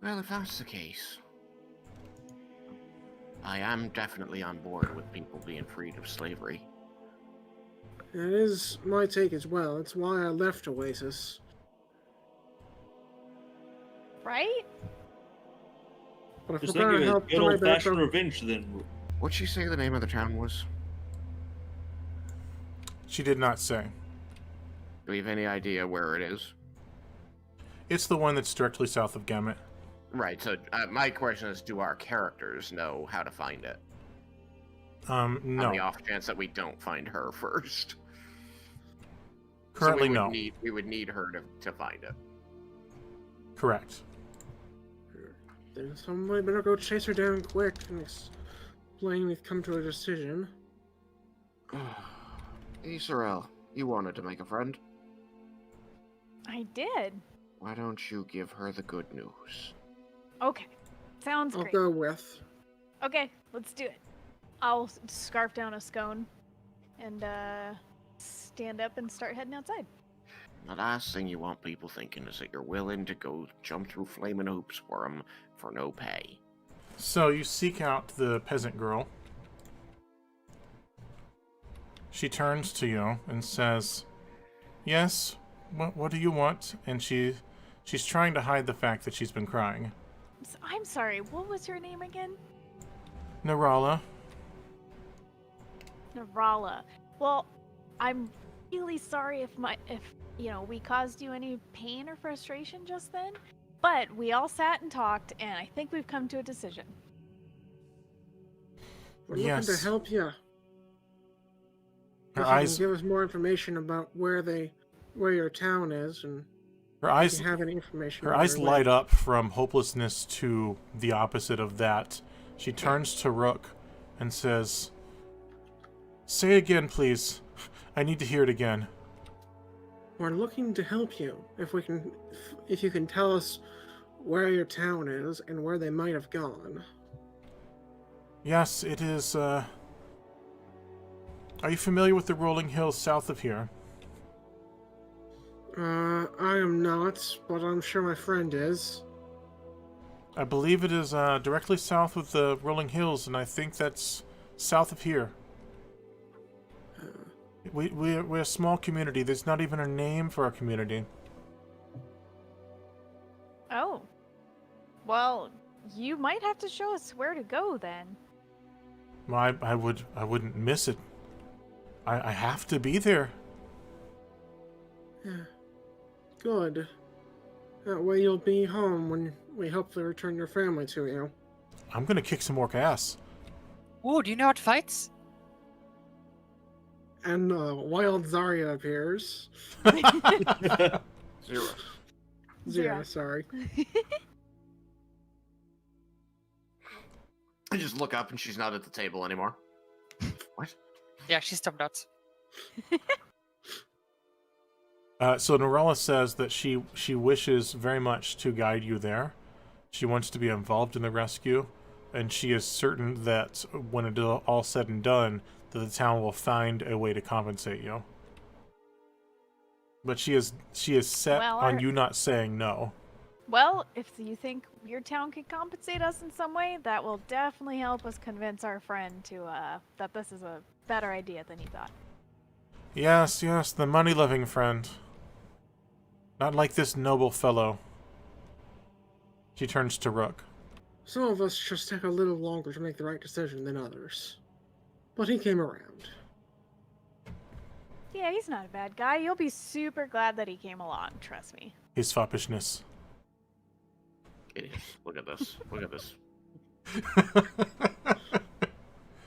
Well, if that's the case, I am definitely on board with people being freed of slavery. It is my take as well. It's why I left Oasis. Right? But if Just we're think gonna of it, help good drive out old-fashioned the revenge then. What'd she say the name of the town was? She did not say. Do we have any idea where it is? It's the one that's directly south of Gamut. Right, so my question is, do our characters know how to find it? On the No. off chance that we don't find her first. Currently, so no. We would need her to find it. Correct. Then somebody better go chase her down quick and explain we've come to a decision. Ysarelle, you wanted to make a friend. I did. Why don't you give her the good news? Okay. Sounds I'll great. go with. Okay, let's do it. I'll scarf down a scone and stand up and start heading outside. The last thing you want people thinking is that you're willing to go jump through flaming hoops for them for no pay. So you seek out the peasant girl. She turns to you and says, "Yes, what do you want?" And she's trying to hide the fact that she's been crying. I'm sorry, what was your name again? Narala. Narala. Well, I'm really sorry if we caused you any pain or frustration just then, but we all sat and talked, and I think we've come to a decision. We're looking to Yes. help you. Her If you eyes, can give us more information about where your town is, and her if eyes, you have any information. her about eyes where- light up from hopelessness to the opposite of that. She turns to Rook and says, "Say again, please. I need to hear it again." We're looking to help you. If you can tell us where your town is and where they might have gone. Yes, it is, Are you familiar with the rolling hills south of here? I am not, but I'm sure my friend is. I believe it is, directly south of the rolling hills, and I think that's south of here. We're a small community. There's not even a name for our community. Oh. Well, you might have to show us where to go then. I wouldn't miss it. I have to be there. Yeah. Good. That way you'll be home when we hopefully return your family to you. I'm gonna kick some orc ass. Ooh, do you know how to fight? And wild Zarya appears. Zira. Zira, sorry. I just look up and she's not at the table anymore. What? Yeah, she stopped out. So Narella says that she wishes very much to guide you there. She wants to be involved in the rescue, and she is certain that when it is all said and done, that the town will find a way to compensate you. But she is set Well, on you not saying no. Well, if you think your town could compensate us in some way, that will definitely help us convince our friend to that this is a better idea than he thought. Yes, the money-loving friend. Not like this noble fellow. She turns to Rook. Some of us just take a little longer to make the right decision than others. But he came around. Yeah, he's not a bad guy. You'll be super glad that he came along, trust me. His foppishness. It is. Look at this. Look at this.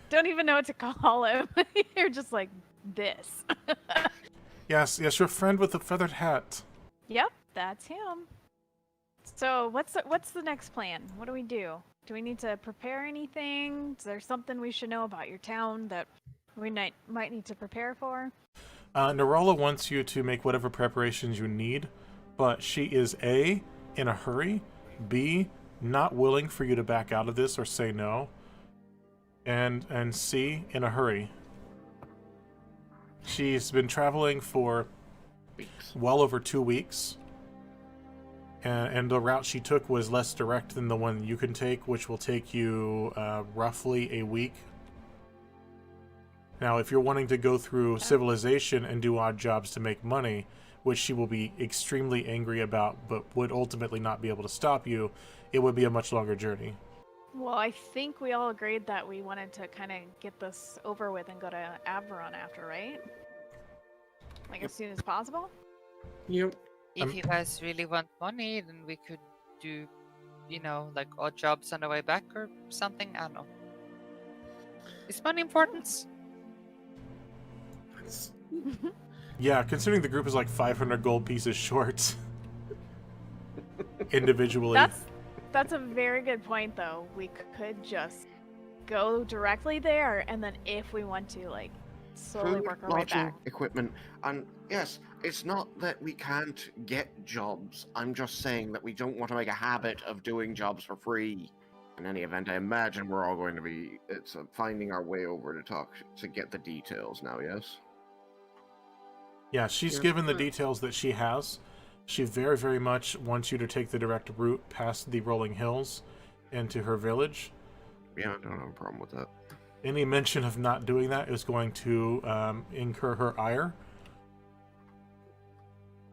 Don't even know what to call him. You're just like this. Yes, your friend with the feathered hat. Yep, that's him. So what's the next plan? What do we do? Do we need to prepare anything? Is there something we should know about your town that we might need to prepare for? Narala wants you to make whatever preparations you need, but she is A, in a hurry, B, not willing for you to back out of this or say no. And C, in a hurry. She's been traveling for Weeks. well over 2 weeks. And the route she took was less direct than the one you can take, which will take you roughly a week. Now, if you're wanting to go through civilization and do odd jobs to make money, which she will be extremely angry about, but would ultimately not be able to stop you, it would be a much longer journey. Well, I think we all agreed that we wanted to kind of get this over with and go to Averin after, right? Like as soon as possible? Yep. If you guys really want money, then we could do, you know, like odd jobs on the way back or something. I don't know. Is money important? That's- Yeah, considering the group is like 500 gold pieces short individually. That's a very good point, though. We could just go directly there, and then if we want to, like, slowly Food, work our way lodging, back. equipment, and yes, it's not that we can't get jobs. I'm just saying that we don't want to make a habit of doing jobs for free. In any event, I imagine we're all going to be finding our way over to talk to get the details now. Yes. Yeah, she's Yeah. given the details that she has. She very, very much wants you to take the direct route past the rolling hills into her village. Yeah, I don't have a problem with that. Any mention of not doing that is going to incur her ire.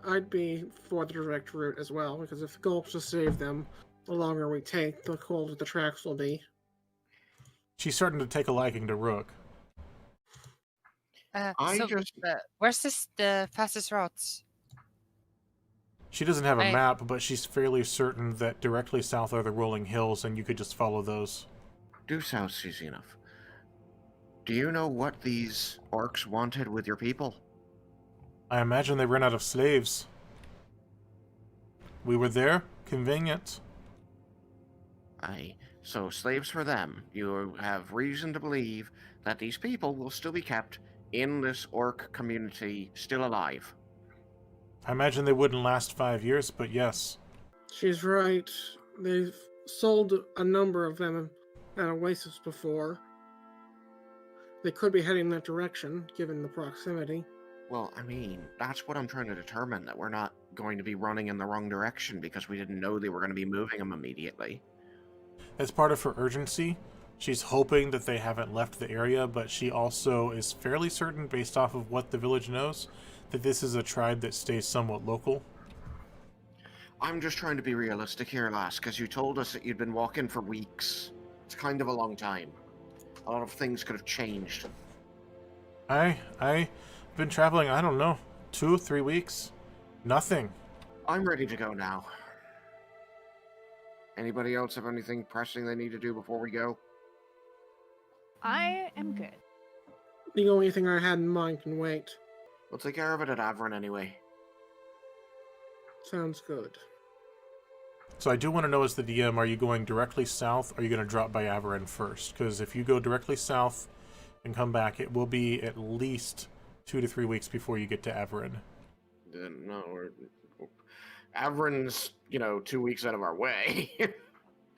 I'd be for the direct route as well, because if the goal is to save them, the longer we take, the colder the tracks will be. She's starting to take a liking to Rook. Where's the fastest routes? She doesn't have a I- map, but she's fairly certain that directly south are the rolling hills, and you could just follow those. Do sounds easy enough. Do you know what these orcs wanted with your people? I imagine they ran out of slaves. We were there. Convenient. Aye. So slaves for them. You have reason to believe that these people will still be kept in this orc community, still alive. I imagine they wouldn't last 5 years, but yes. She's right. They've sold a number of them at Oasis before. They could be heading that direction, given the proximity. Well, I mean, that's what I'm trying to determine, that we're not going to be running in the wrong direction because we didn't know they were going to be moving them immediately. As part of her urgency, she's hoping that they haven't left the area, but she also is fairly certain, based off of what the village knows, that this is a tribe that stays somewhat local. I'm just trying to be realistic here, lass, because you told us that you'd been walking for weeks. It's kind of a long time. A lot of things could have changed. I've been traveling, I don't know, 2-3 weeks. Nothing. I'm ready to go now. Anybody else have anything pressing they need to do before we go? I am good. The only thing I had in mind can wait. We'll take care of it at Averin anyway. Sounds good. So I do want to know, as the DM, are you going directly south, or are you going to drop by Averin first? Because if you go directly south and come back, it will be at least 2 to 3 weeks before you get to Averin. No, Averin's, 2 weeks out of our way.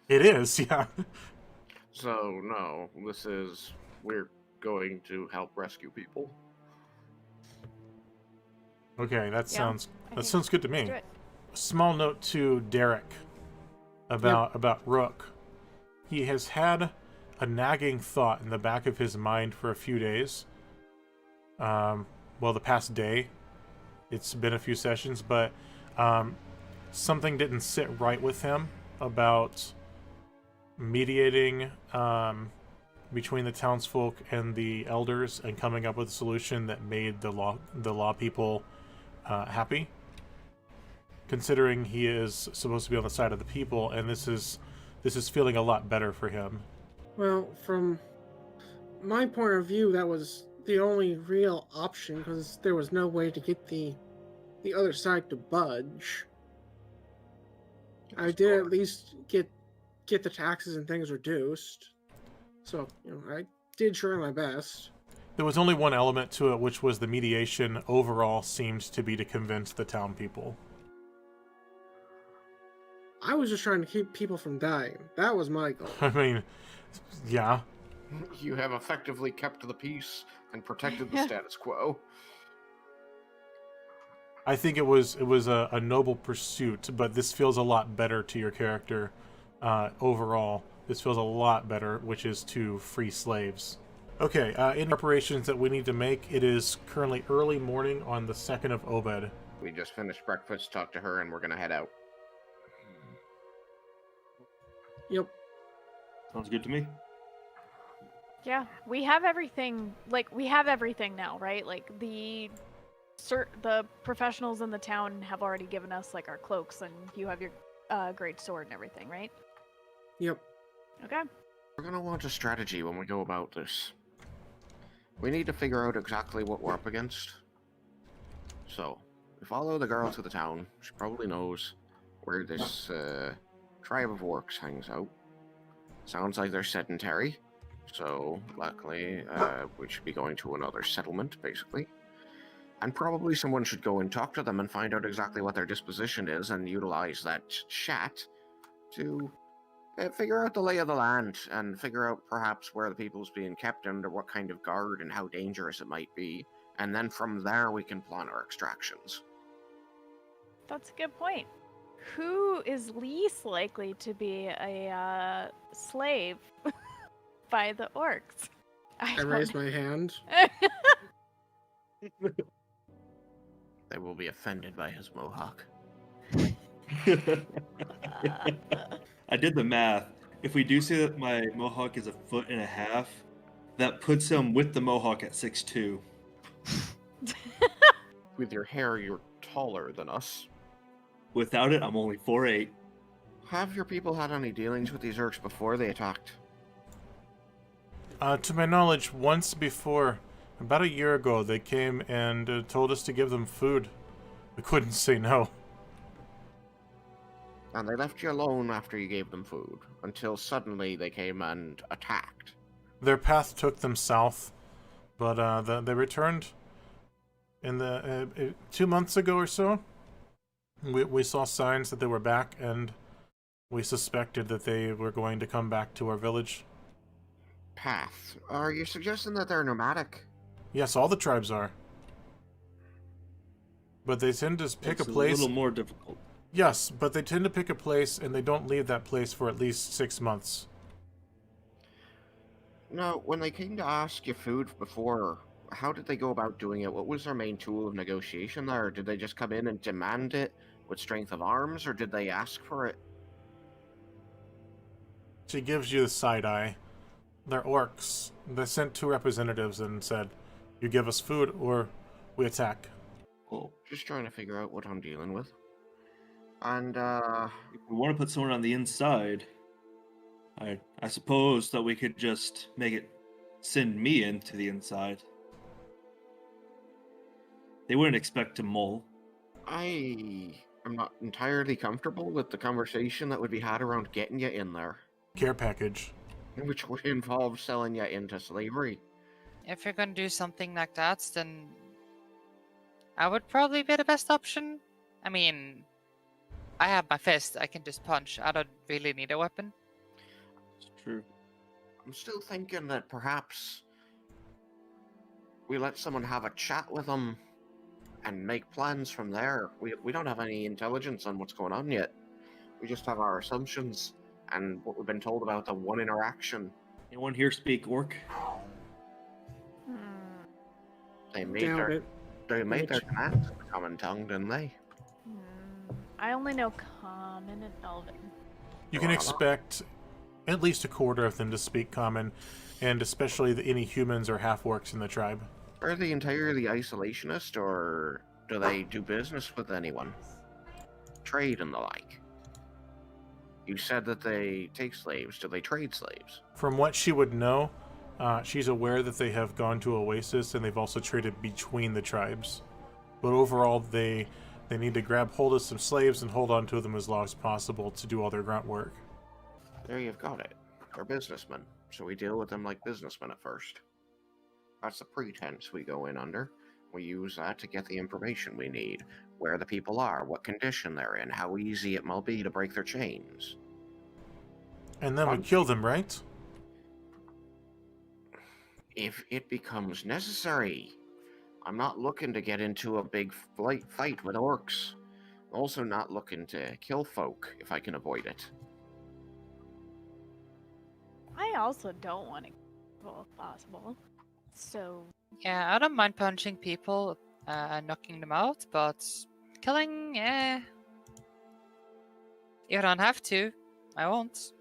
It is, yeah. So, no, we're going to help rescue people. Okay, that Yeah, sounds I think sounds good to me. let's do it. Small note to Derek about Rook. He has had a nagging thought in the back of his mind for a few days. The past day. It's been a few sessions, but something didn't sit right with him about mediating between the townsfolk and the elders and coming up with a solution that made the law people happy. Considering he is supposed to be on the side of the people, and this is feeling a lot better for him. Well, from my point of view, that was the only real option, because there was no way to get the other side to budge. I did at least get the taxes and things reduced. So, I did try my best. There was only one element to it, which was the mediation overall seemed to be to convince the town people. I was just trying to keep people from dying. That was my goal. I mean, yeah. You have effectively kept the peace and protected the status quo. I think it was a noble pursuit, but this feels a lot better to your character overall. This feels a lot better, which is to free slaves. Okay, in preparations that we need to make, it is currently early morning on the 2nd of Obed. We just finished breakfast, talked to her, and we're gonna head out. Yep. Sounds good to me. Yeah, we have everything. Like, we have everything now, right? Like, the professionals in the town have already given us, like, our cloaks, and you have your great sword and everything, right? Yep. Okay. We're gonna want a strategy when we go about this. We need to figure out exactly what we're up against. So, we follow the girl to the town. She probably knows where this tribe of orcs hangs out. Sounds like they're sedentary. So, luckily, we should be going to another settlement, basically. And probably someone should go and talk to them and find out exactly what their disposition is and utilize that chat to figure out the lay of the land and figure out perhaps where the people's being kept under what kind of guard and how dangerous it might be. And then from there we can plan our extractions. That's a good point. Who is least likely to be a slave by the orcs? I raised my hand. They will be offended by his mohawk. I did the math. If we do say that my mohawk is 1.5 feet, that puts him with the mohawk at 6'2". With your hair, you're taller than us. Without it, I'm only 4'8". Have your people had any dealings with these orcs before they attacked? To my knowledge, once before, about a year ago, they came and told us to give them food. We couldn't say no. And they left you alone after you gave them food, until suddenly they came and attacked. Their path took them south, but they returned in the 2 months ago or so. We saw signs that they were back, and we suspected that they were going to come back to our village. Path? Are you suggesting that they're nomadic? Yes, all the tribes are. But they tend to pick It's a place. a little more difficult. Yes, but they tend to pick a place, and they don't leave that place for at least 6 months. Now, when they came to ask you food before, how did they go about doing it? What was their main tool of negotiation there? Did they just come in and demand it with strength of arms, or did they ask for it? She gives you the side eye. They're orcs. They sent 2 representatives and said, you give us food, or we attack. Well, Just trying to figure out what I'm dealing with. And, if we want to put someone on the inside, I suppose that we could just make it send me into the inside. They wouldn't expect to mull. I am not entirely comfortable with the conversation that would be had around getting you in there, Care package. which would involve selling you into slavery. If you're gonna do something like that, then I would probably be the best option. I mean, I have my fist, I can just punch. I don't really need a weapon. It's true. I'm still thinking that perhaps we let someone have a chat with them and make plans from there. We don't have any intelligence on what's going on yet. We just have our assumptions and what we've been told about the one interaction. Anyone here speak orc? They made Doubt their it. commands in the common tongue, didn't they? I only know Common and Elven. You can expect at least a quarter of them to speak common, and especially any humans or half-orcs in the tribe. Are they entirely isolationist, or do they do business with anyone? Trade and the like. You said that they take slaves. Do they trade slaves? From what she would know, she's aware that they have gone to Oasis, and they've also traded between the tribes. But overall, they need to grab hold of some slaves and hold on to them as long as possible to do all their grunt work. There you've got it. They're businessmen, so we deal with them like businessmen at first. That's the pretense we go in under. we use that to get the information we need. Where the people are, what condition they're in, how easy it might be to break their chains. And then we kill them, right? If it becomes necessary. I'm not looking to get into a big fight with orcs. I'm also not looking to kill folk if I can avoid it. I also don't want to kill if possible. So Yeah, I don't mind punching people and knocking them out, but killing, if I don't have to, I won't.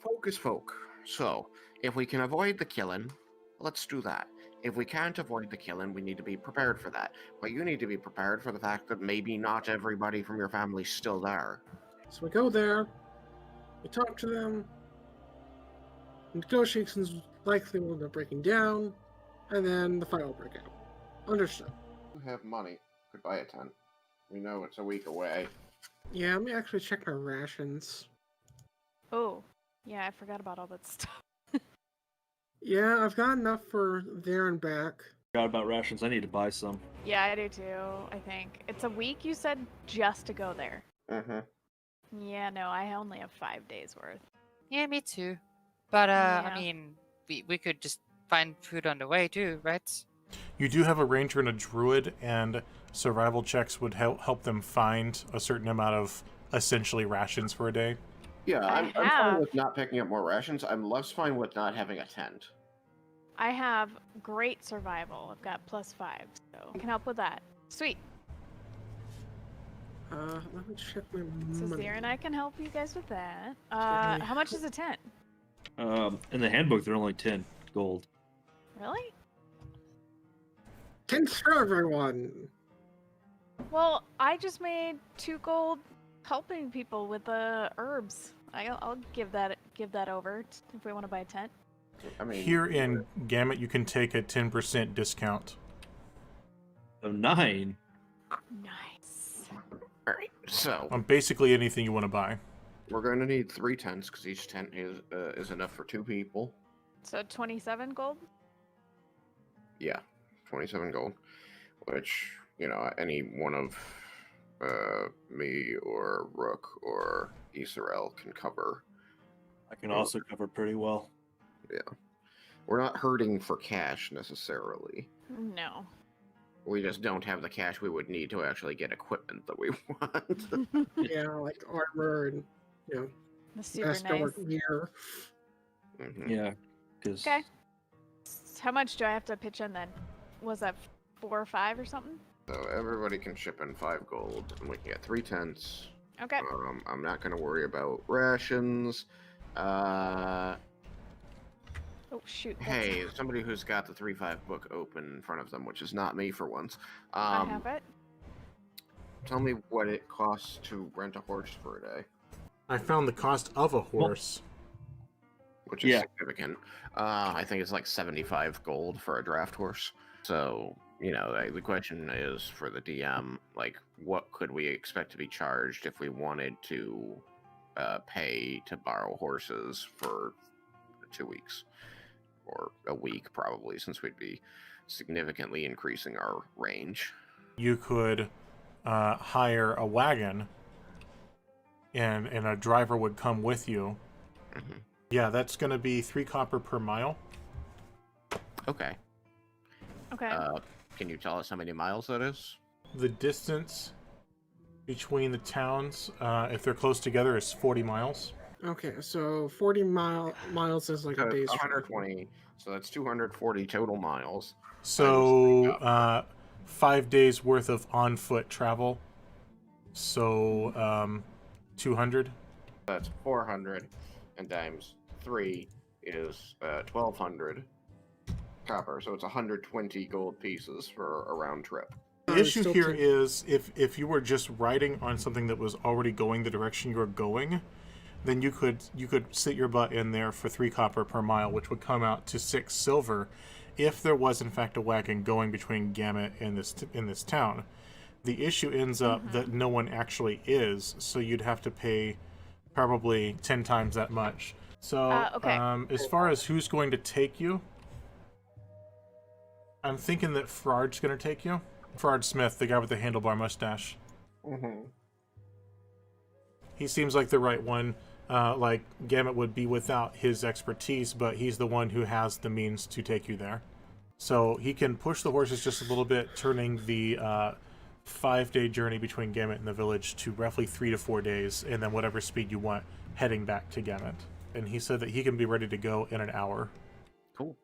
Folk is folk. So, if we can avoid the killing, let's do that. If we can't avoid the killing, we need to be prepared for that. But you need to be prepared for the fact that maybe not everybody from your family's still there. So we go there, we talk to them, negotiations likely will end up breaking down, and then the fight will break out. Understood. We have money. Could buy a tent. We know it's a week away. Yeah, let me actually check my rations. oh yeah, I forgot about all that stuff. Yeah, I've got enough for there and back. Forgot about rations. I need to buy some. Yeah, I do too. I think it's a week. You said just to go there. Mm-hmm. Yeah, no, I only have 5 days worth. Yeah, me too. But, Yeah. I mean, we could just find food on the way too, right? You do have a ranger and a druid, and survival checks would help them find a certain amount of essentially rations for a day. Yeah, I I'm fine have- with not picking up more rations. I'm less fine with not having a tent. I have great survival. I've got +5, so I can help with that. Sweet. Let me check my So money. Zira and I can help you guys with that. Okay. How much is a tent? In the handbook, they're only 10 gold. Really? Thanks for everyone. Well, I just made 2 gold helping people with the herbs. I'll give that over if we want to buy a tent. I mean, Here in Gamut, you can take a 10% discount. So 9. Nice. Alright, so On basically anything you want to buy. we're going to need 3 tents because each tent is enough for 2 people. So 27 gold? Yeah, 27 gold, which, you know, any one of me or Rook or Ysarelle can cover. I can also cover pretty well. We're not hurting for cash necessarily. No. We just don't have the cash we would need to actually get equipment that we want. Yeah, like armor and, you know, That's super best nice. gear. Mhm. Yeah, because Okay. How much do I have to pitch in then? Was that 4 or 5 or something? So everybody can ship in 5 gold, and we can get 3 tents. Okay. I'm not going to worry about rations. Oh shoot. that's- Hey, somebody who's got the 3-5 book open in front of them, which is not me for once. I have it. Tell me what it costs to rent a horse for a day, I found the cost of a horse. which is Yeah. significant. I think it's like 75 gold for a draft horse. So, you know, the question is for the DM, like, what could we expect to be charged if we wanted to pay to borrow horses for 2 weeks? Or a week, probably, since we'd be significantly increasing our range. You could hire a wagon, and a driver would come with you. Mhm. Yeah, that's going to be 3 copper per mile. Okay. Okay. Can you tell us how many miles that is? The distance between the towns, if they're close together, is 40 miles. Okay, so 40 miles is like a day's travel. 120, so that's 240 total miles. So 5 days worth of on-foot travel. So 200. That's 400, and times 3 is 1,200 copper. So it's 120 gold pieces for a round trip. The It's issue still here too- is if you were just riding on something that was already going the direction you're going, then you could sit your butt in there for 3 copper per mile, which would come out to 6 silver, if there was in fact a wagon going between Gamut and this town. The issue ends up that no one actually is, so you'd have to pay probably 10 times that much. So Okay. as far as who's going to take you, I'm thinking that Frard's gonna take you. Frard Smith, the guy with the handlebar mustache. Mm-hmm. He seems like the right one. Like Gamut would be without his expertise, but he's the one who has the means to take you there. So he can push the horses just a little bit, turning the 5-day journey between Gamut and the village to roughly 3 to 4 days, and then whatever speed you want, heading back to Gamut. And he said that he can be ready to go in an hour. Cool.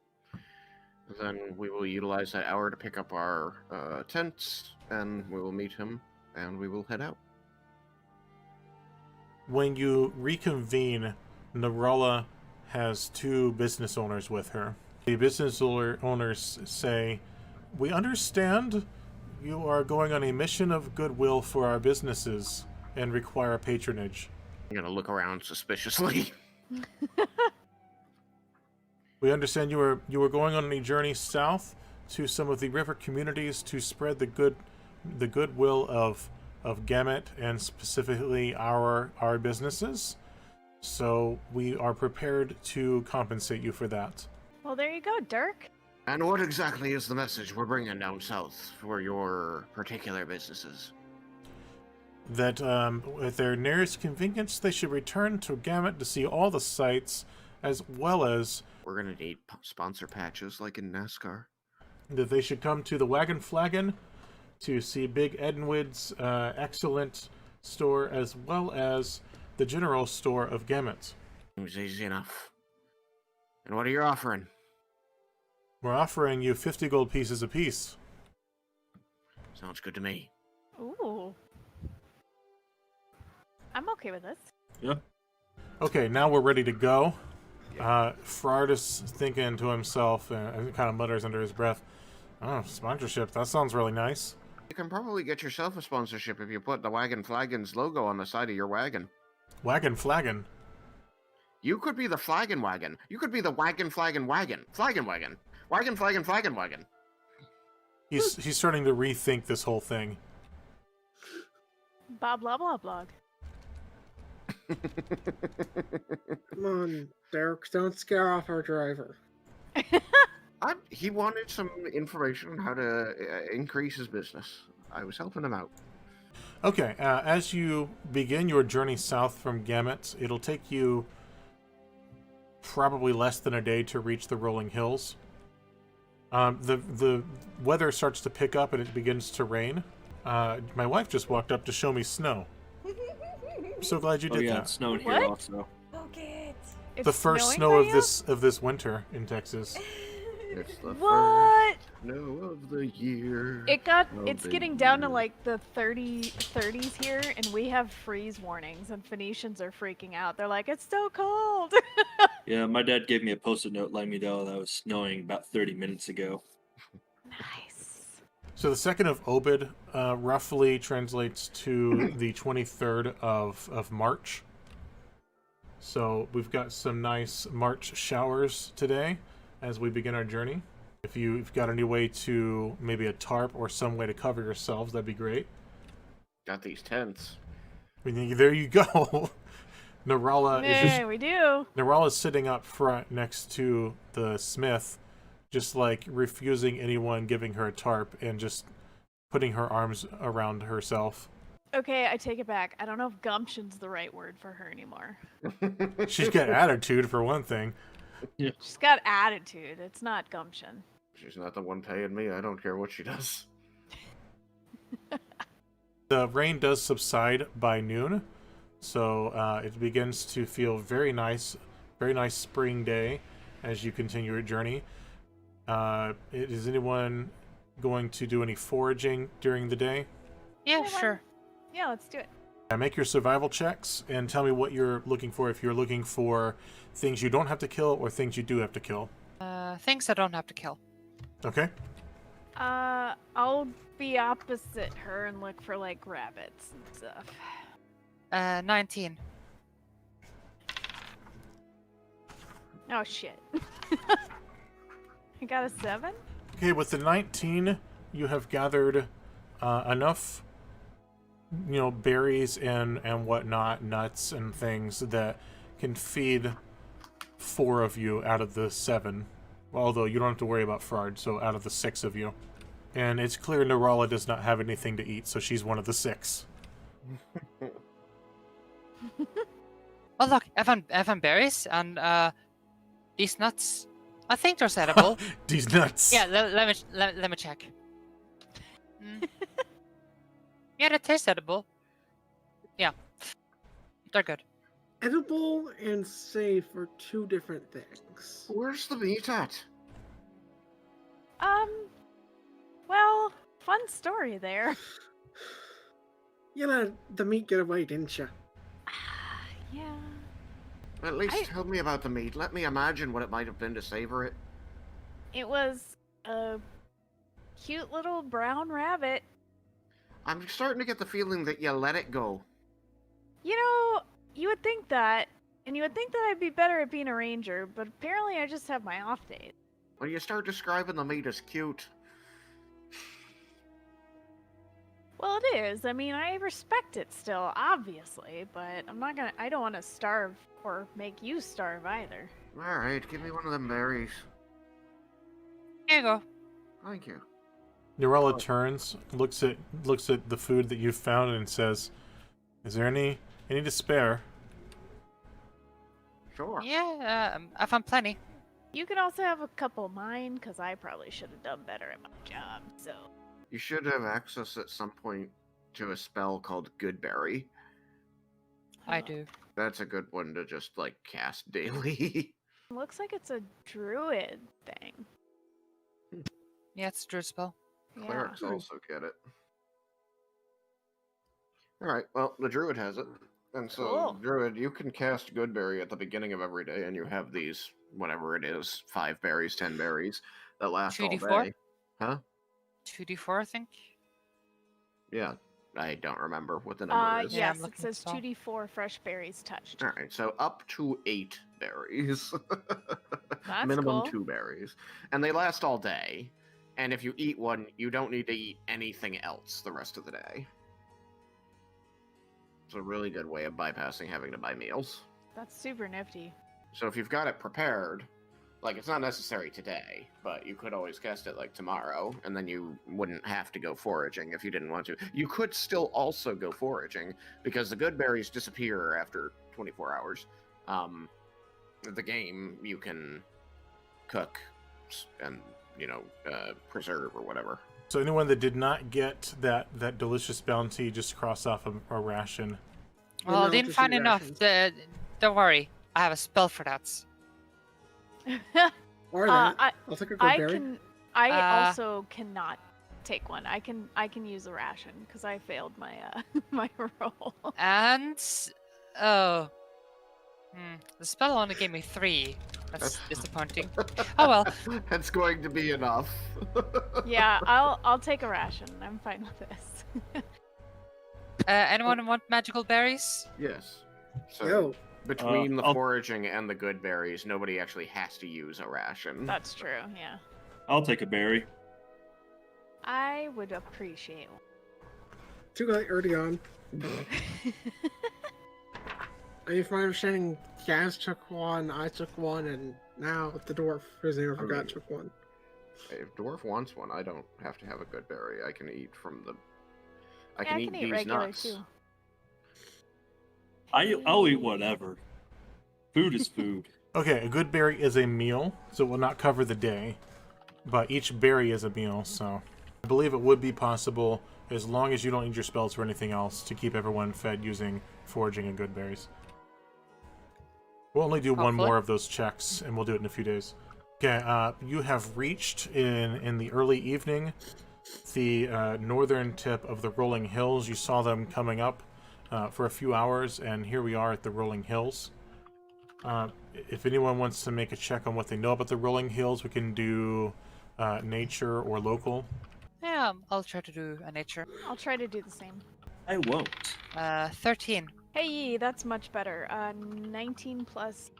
Then we will utilize that hour to pick up our tents, and we will meet him, and we will head out. When you reconvene, Narella has 2 business owners with her. The business owners say, "We understand you are going on a mission of goodwill for our businesses and require patronage. I'm gonna look around suspiciously. We understand you are going on a journey south to some of the river communities to spread the goodwill of Gamut and specifically our businesses. So we are prepared to compensate you for that." Well, there you go, Dirk. And what exactly is the message we're bringing down south for your particular businesses? That at their nearest convenience, they should return to Gamut to see all the sights, as well as We're gonna need sponsor patches like in NASCAR. that they should come to the Wagon Flagon to see Big Edenwood's excellent store, as well as the general store of Gamut. Seems easy enough. And what are you offering? We're offering you 50 gold pieces apiece. Sounds good to me. Ooh. I'm okay with this. Yeah. Okay, now we're ready to go. Frard is thinking to himself and kind of mutters under his breath, "Oh, sponsorship, that sounds really nice." You can probably get yourself a sponsorship if you put the Wagon Flagon's logo on the side of your wagon. Wagon Flagon. You could be the Flagon Wagon. You could be the Wagon Flagon Wagon. Flagon Wagon. Wagon Flagon Flagon Wagon. He's starting to rethink this whole thing. Bob blah blah blog. Come on, Derek, don't scare off our driver. He wanted some information on how to increase his business. I was helping him out. Okay, as you begin your journey south from Gamut, it'll take you probably less than a day to reach the rolling hills. The weather starts to pick up and it begins to rain. My wife just walked up to show me snow. I'm so glad you Oh did yeah, that. it snowed What? here also. Okay. It's The first snowing snow by of you? this winter in Texas. It's the What? first snow of the year. It's the getting down to year. like the 30s here, and we have freeze warnings, and Phoenicians are freaking out. They're like, it's so cold. Yeah, my dad gave me a post-it note letting me know that it was snowing about 30 minutes ago. Nice. So the 2nd of Obid roughly translates to the 23rd of March. So we've got some nice March showers today as we begin our journey. If you've got any way to, maybe a tarp or some way to cover yourselves, that'd be great. Got these tents. I mean, there you go. We do. Narala's sitting up front next to the smith, just like refusing anyone giving her a tarp and just putting her arms around herself. Okay, I take it back. I don't know if gumption's the right word for her anymore. She's got attitude, for one thing. She's got attitude. It's not gumption. She's not the one paying me. I don't care what she does. The rain does subside by noon, so it begins to feel very nice spring day as you continue your journey. Is anyone going to do any foraging during the day? Yeah, Yeah, sure. Yeah, let's do it. Make your survival checks and tell me what you're looking for, if you're looking for things you don't have to kill or things you do have to kill. Things I don't have to kill. Okay? I'll be opposite her and look for like rabbits and stuff. 19. Oh shit. I got a 7? Okay, with the 19, you have gathered enough, berries and whatnot, nuts and things that can feed 4 of you out of the 7, Well, although you don't have to worry about Frard, so out of the 6 of you. And it's clear Narala does not have anything to eat, so she's one of the 6. Oh look, I found berries and these nuts. I think they're edible. These nuts! Yeah, let me check. Mm. Yeah, they taste edible. Yeah, they're good. Edible and safe are 2 different things. Where's the meat at? Well, fun story there. You let the meat get away, didn't you? Yeah. At least tell me about the meat. Let me imagine what it might have been to savor it. It was a cute little brown rabbit. I'm starting to get the feeling that you let it go. You know, you would think that, and you would think that I'd be better at being a ranger, but apparently I just have my off days. When you start describing the meat as cute, Well, it is. I mean, I respect it still, obviously, but I don't want to starve or make you starve either. alright, give me one of them berries. Here you go. Thank you. Narella turns, looks at the food that you've found, and says, "Is there any to spare?" Sure. Yeah, I found plenty. You can also have a couple of mine, because I probably should have done better at my job, so... You should have access at some point to a spell called Goodberry. I do. That's a good one to just, like, cast daily. Looks like it's a druid thing. Yeah, it's a druid spell. Yeah. Clerics also get it. Alright, well, the druid has it. And so, Cool. druid, you can cast Goodberry at the beginning of every day, and you have these, whatever it is, 5 berries, 10 berries, that last all 2d4? day. Huh? 2d4, I think. Yeah, I don't remember what the number is. Yeah, Yes, I'm it looking says as well. 2d4 fresh berries touched. Alright, so up to 8 berries. That's Minimum cool. 2 berries. And they last all day. And if you eat one, you don't need to eat anything else the rest of the day. It's a really good way of bypassing having to buy meals. That's super nifty. So if you've got it prepared, like, it's not necessary today, but you could always cast it, like, tomorrow, and then you wouldn't have to go foraging if you didn't want to. You could still also go foraging, because the good berries disappear after 24 hours. The game, you can cook and, preserve or whatever. So anyone that did not get that delicious bounty, just cross off a ration. Well, I no, didn't just find eat enough. rations. Don't worry, I have a spell for that. Or that. I I'll take a good I berry. can. I Uh, also cannot take one. I can use a ration because I failed my my roll. And oh, the spell only gave me 3. That's disappointing. Oh well. That's going to be enough. Yeah, I'll take a ration. I'm fine with this. Anyone want magical berries? Yes. So, Yo, between the I'll- foraging and the good berries, nobody actually has to use a ration. That's true. Yeah, I'll take a berry. I would appreciate one. too late early on. If my understanding, Gaz took one, I took one, and now the dwarf, whose name I forgot, Okay. took one. If dwarf wants one, I don't have to have a good berry. I can eat from the. I Yeah, can I eat can these eat regular nuts. too. I'll eat whatever. Food is food. Okay, a good berry is a meal, so it will not cover the day. But each berry is a meal, so I believe it would be possible, as long as you don't need your spells for anything else, to keep everyone fed using foraging and good berries. We'll only do one Hopefully. more of those checks, and we'll do it in a few days. Okay, you have reached in the early evening the northern tip of the rolling hills. You saw them coming up for a few hours, and here we are at the rolling hills. If anyone wants to make a check on what they know about the rolling hills, we can do nature or local. Yeah, I'll try to do a nature. I'll try to do the same. I won't. 13. Hey, that's much better. 19 plus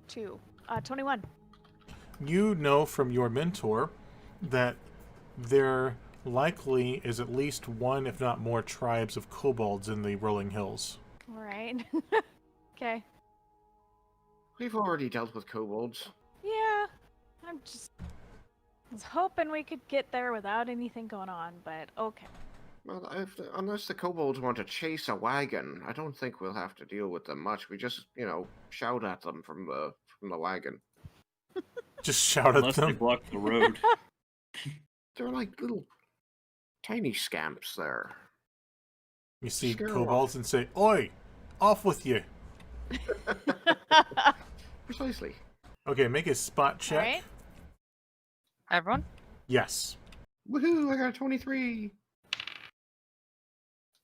2. 21. You know from your mentor that there likely is at least one, if not more, tribes of kobolds in the rolling hills. All right. Okay. We've already dealt with kobolds. Yeah. I was hoping we could get there without anything going on, but okay. Well, unless the kobolds want to chase a wagon, I don't think we'll have to deal with them much. We just, shout at them from the wagon. Just shout at Unless they them. block the road. They're like little tiny scamps there. You see Scare 'em kobolds and say, "Oi, off with you." Precisely. Okay, make a spot check. Alright. Everyone? Yes. Woohoo! I got a 23.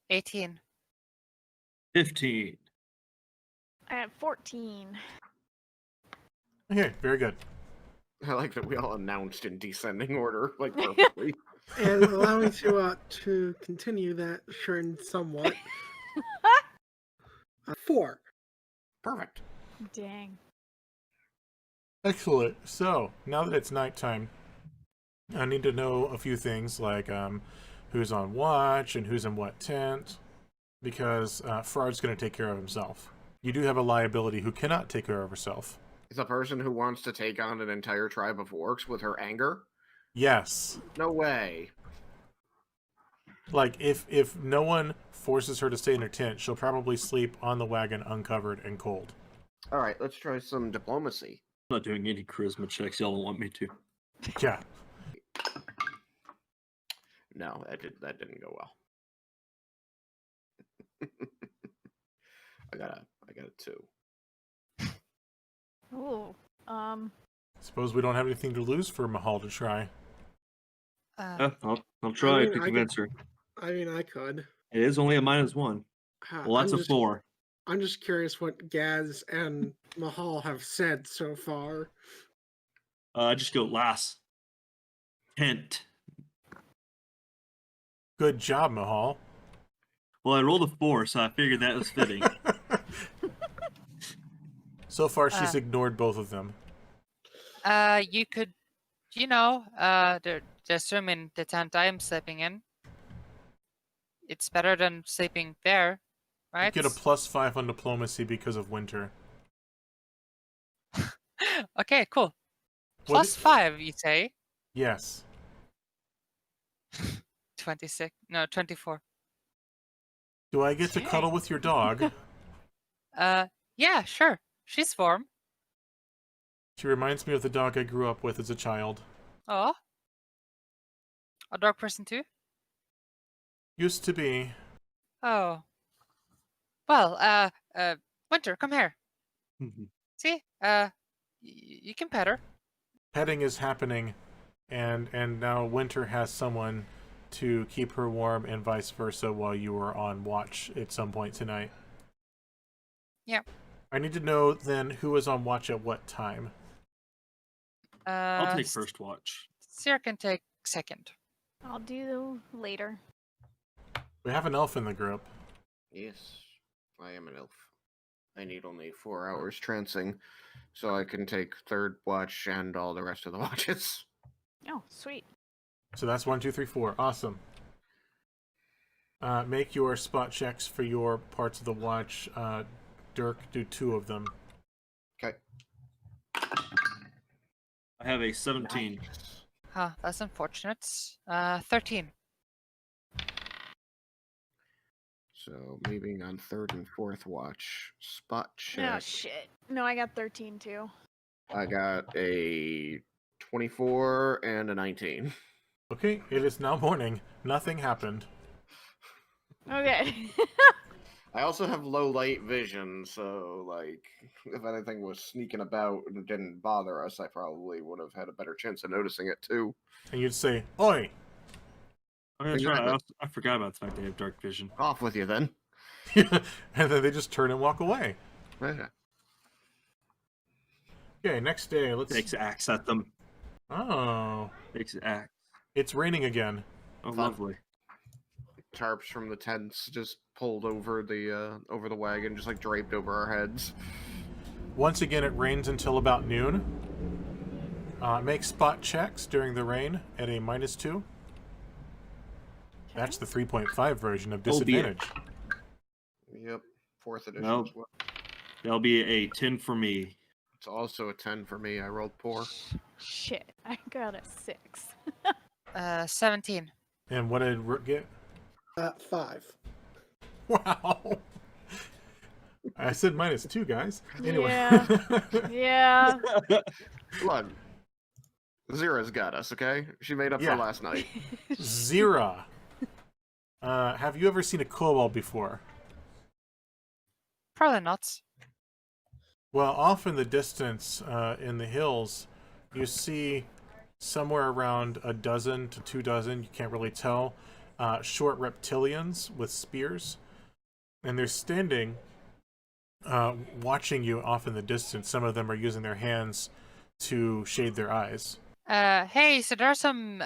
18. 15. I have 14. Okay, very good. I like that we all announced in descending order, like perfectly. And allow me to continue that trend somewhat. 4. Perfect. Dang. Excellent. So, now that it's nighttime, I need to know a few things like who's on watch and who's in what tent, because Fraud's going to take care of himself. You do have a liability who cannot take care of herself. The person who wants to take on an entire tribe of orcs with her anger? Yes. No way. Like, if no one forces her to stay in her tent, she'll probably sleep on the wagon uncovered and cold. Alright, let's try some diplomacy. I'm not doing any charisma checks. Y'all don't want me to. Yeah. No, that didn't go well. I got a 2. Ooh. Suppose we don't have anything to lose for Mahal to try. I'll try I mean, to convince her. I mean, I could. It is only a -1. Well, that's I'm a just, 4. I'm just curious what Gaz and Mahal have said so far. I just go last. Tent. Good job, Mahal. Well, I rolled a 4, so I figured that was fitting. So far, she's ignored both of them. You could, just room in the tent I am sleeping in. It's better than sleeping there, right? Get a +5 on diplomacy because of winter. Okay, cool. What +5, you say? Yes. 26. No, 24. Do I get to Okay. cuddle with your dog? Yeah, sure. She's warm. She reminds me of the dog I grew up with as a child. Oh. A dog person too? Used to be. Oh. Well, Winter, come here. See? You can pet her. Petting is happening, and now Winter has someone to keep her warm and vice versa while you are on watch at some point tonight. Yeah. I need to know then who was on watch at what time. I'll take first watch. Zira can take second. I'll do later. We have an elf in the group. Yes, I am an elf. I need only 4 hours trancing, so I can take third watch and all the rest of the watches. Oh, sweet. So that's 1, 2, 3, 4. Awesome. Make your spot checks for your parts of the watch. Dirk, do 2 of them. Okay. I have a 17. Nice. Huh, that's unfortunate. 13. So, me being on third and fourth watch, spot Oh, check. shit. No, I got 13 too. I got a 24 and a 19. Okay, it is now morning. Nothing happened. Okay. I also have low light vision, so, like, if anything was sneaking about and it didn't bother us, I probably would have had a better chance of noticing it, too. And you'd say, "Oi!" Oh, that's right. Exactly. I forgot about the fact they have dark vision. Off with you, then. And then they just turn and walk away. Yeah. Okay, next day, let's... Takes axe at them. Oh, Takes axe. it's raining again. Oh, Fun. lovely. Tarps from the tents just pulled over the wagon, just, like, draped over our heads. Once again, it rains until about noon. Make spot checks during the rain at a -2. That's the 3.5 version of Oh, dear. disadvantage. Yep. 4th edition Nope. as well. That'll be a 10 for me. It's also a 10 for me. I rolled poor. Shit, I got a 6. 17. And what did Rook get? 5. Wow. I said -2, guys. Anyway. Yeah. Yeah. Look, Zira's got us, okay? She made up Yeah. for last night. Zira. Have you ever seen a kobold before? Probably not. Well, off in the distance, in the hills, you see somewhere around a dozen to 2 dozen, you can't really tell, short reptilians with spears. And they're standing, watching you off in the distance. Some of them are using their hands to shade their eyes. Hey, so there are some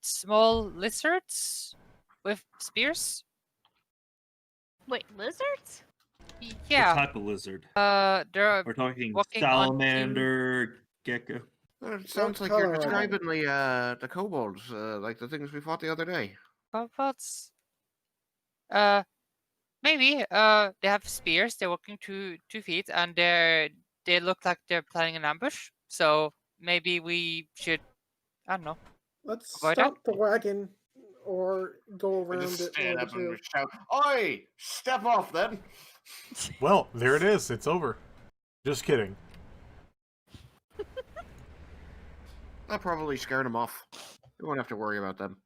small lizards with spears? Wait, lizards? What Yeah. type of lizard? They're We're talking walking on salamander, gecko. It sounds like color you're are they? describing the kobolds, like the things we fought the other day. robots. Maybe. They have spears. They're walking 2 feet, and they look like they're planning an ambush. So maybe we should, I don't know. Let's Avoid that? stop the wagon or go We around just it. stand or up and two. shout, "Oi! Step off, then!" Well, there it is. It's over. Just kidding. That probably scared them off. You won't have to worry about them.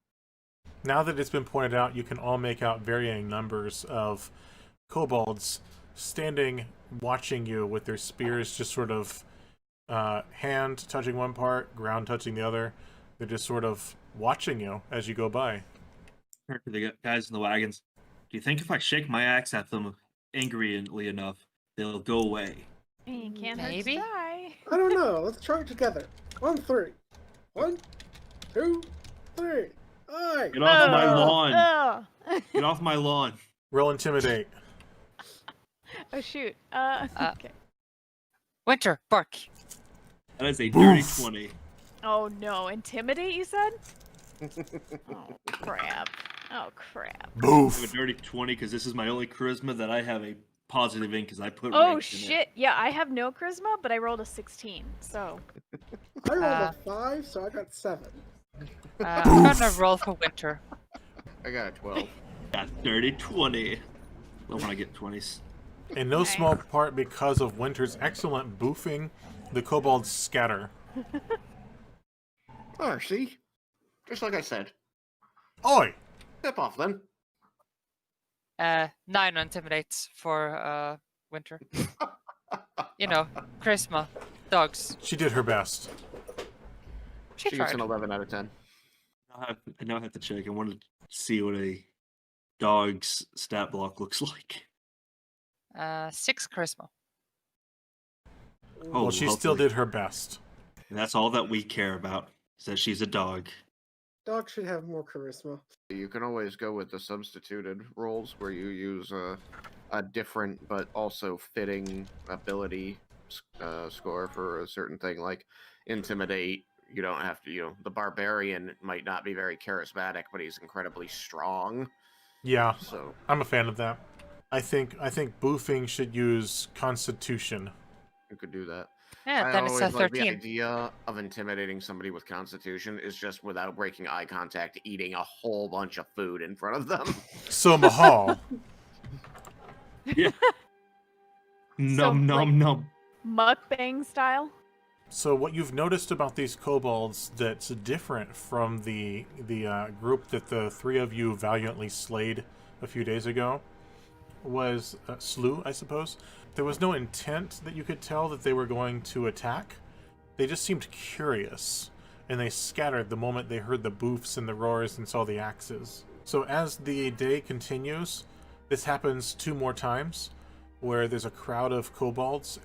Now that it's been pointed out, you can all make out varying numbers of kobolds standing, watching you with their spears just sort of hand touching one part, ground touching the other. They're just sort of watching you as you go by. Turn to the guys in the wagons. Do you think if I shake my axe at them angrily enough, they'll go away? You can't hurt Maybe. to try. I don't know. Let's try it together. On 3. 1, 2, 3. Aye. Get off my lawn! Oh. Get off my lawn! Roll intimidate. Oh shoot. Okay. Winter, bark. That is a Boof. dirty 20. Oh no, intimidate you said? Oh crap. Oh crap. I have a Boof. dirty 20 because this is my only charisma that I have a positive in because I put Oh ranks in it. shit. Yeah, I have no charisma, but I rolled a 16. So I rolled Uh, a 5, so I got 7. I'm gonna roll for winter. I got a 12. Got dirty 20. Love when I get 20s. In no Nice. small part because of Winter's excellent boofing, the kobolds scatter. Oh, see? Just like I said. Oi! Step off, then. 9 on intimidate for winter. You know, charisma, dogs. She did her best. She She gets tried. an 11 out of 10. I now have to check. I wanted to see what a dog's stat block looks like. 6 charisma. Oh, Well, she still hopefully. did her best. And that's all that we care about, is that she's a dog. Dog should have more charisma. You can always go with the substituted rolls where you use a different but also fitting ability score for a certain thing, like intimidate. You don't have to, the barbarian might not be very charismatic, but he's incredibly strong. Yeah, So I'm a fan of that. I think boofing should use Constitution. you could do that. Yeah, I then it's a always like the 13. idea of intimidating somebody with Constitution is just without breaking eye contact, eating a whole bunch of food in front of them. So Mahal, Yeah. Num num like- num. mukbang style. so what you've noticed about these kobolds that's different from the group that the 3 of you valiantly slayed a few days ago was slew, I suppose. There was no intent that you could tell that they were going to attack. They just seemed curious, and they scattered the moment they heard the boofs and the roars and saw the axes. So as the day continues, this happens 2 more times, where there's a crowd of kobolds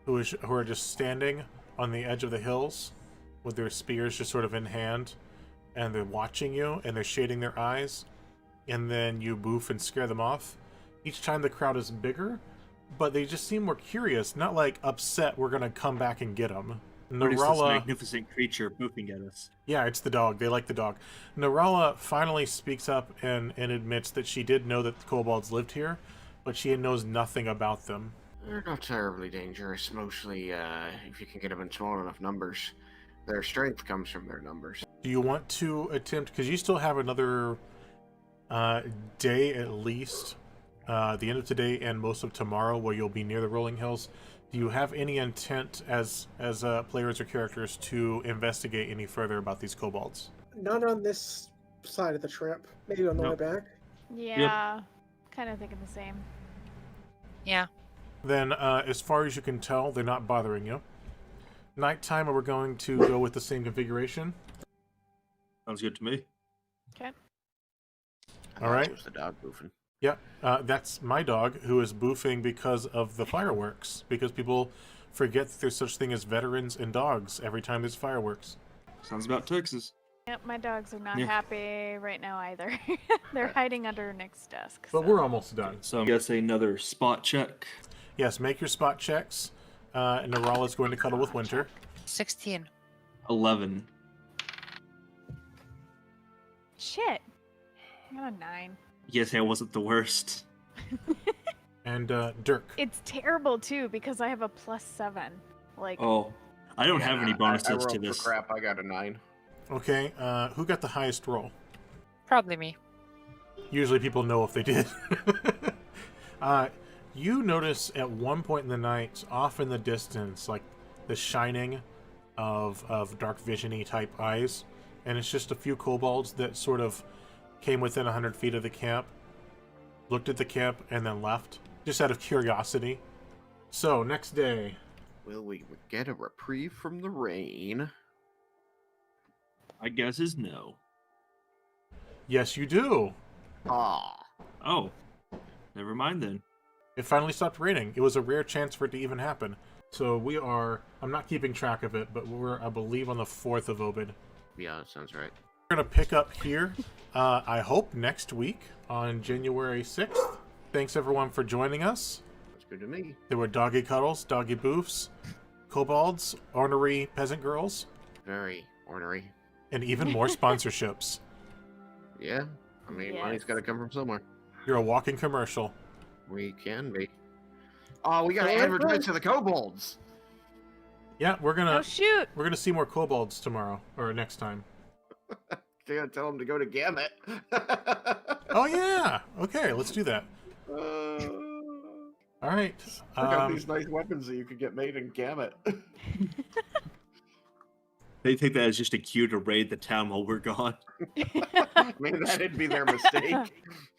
who are just standing on the edge of the hills with their spears just sort of in hand, and they're watching you, and they're shading their eyes, and then you boof and scare them off. Each time the crowd is bigger, but they just seem more curious, not like upset we're gonna come back and get them. What is this Narala, magnificent creature boofing at us? yeah, it's the dog. They like the dog. Narala finally speaks up and admits that she did know that the kobolds lived here, but she knows nothing about them. They're not terribly dangerous. Mostly, if you can get them in small enough numbers. Their strength comes from their numbers. Do you want to attempt, because you still have another day at least, the end of today and most of tomorrow, where you'll be near the rolling hills. Do you have any intent as players or characters to investigate any further about these kobolds? Not on this side of the trip. Maybe on the way Nope. back. Yeah, kind of thinking the same. Yeah. Then, as far as you can tell, they're not bothering you. Nighttime, we're going to go with the same configuration. Sounds good to me. Okay. All right. It was the dog boofing. Yeah, that's my dog, who is boofing because of the fireworks. Because people forget that there's such thing as veterans and dogs every time there's fireworks. Sounds about Texas. Yep, my dogs are not Yeah. happy right now either. They're hiding under Nick's desk. But so- we're almost done. So I'm guessing another spot check. Yes, make your spot checks. Ysarelle is going to cuddle with Winter. 16. 11. Shit. I got a 9. Yes, I wasn't the worst. And Dirk. It's terrible too because I have a +7. Like, Oh, I don't have any I bonuses rolled to for this. crap. I got a 9. Okay, who got the highest roll? Probably me. Usually people know if they did. You notice at one point in the night, off in the distance, like the shining of dark vision-y type eyes, and it's just a few kobolds that sort of came within 100 feet of the camp, looked at the camp, and then left, just out of curiosity. So, next day. Will we get a reprieve from the rain? My guess is no. Yes, you do. Ah, Oh, never mind then. It finally stopped raining. It was a rare chance for it to even happen. So we are, I'm not keeping track of it, but we're, I believe, on the 4th of Obid. yeah, that sounds right. We're going to pick up here, I hope, next week on January 6th. Thanks, everyone, for joining us. That's good to me. There were doggy cuddles, doggy boofs, kobolds, ornery peasant girls, Very ornery. and even more sponsorships. Yeah, I mean, money's Yes. got to come from somewhere. You're a walking commercial. We can be. Oh, we got to Well, advertise to the kobolds. Yeah, we're oh gonna shoot! see more kobolds tomorrow or next time. You gotta tell them to go to Gamut. Oh yeah. Okay, let's do that. All right. I got these nice weapons that you could get made in Gamut. They take that as just a cue to raid the town while we're gone. Maybe that'd be their mistake.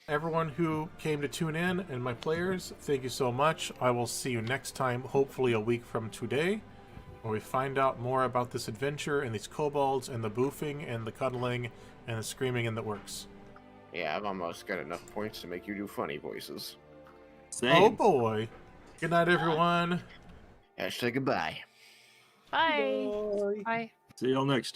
Everyone who came to tune in and my players, thank you so much. I will see you next time, hopefully a week from today, where we find out more about this adventure and these kobolds and the boofing and the cuddling and the screaming and the works. Yeah, I've almost got enough points to make you do funny voices. Same. Oh boy. Good night, everyone. Hashtag goodbye. Bye. Bye. See y'all next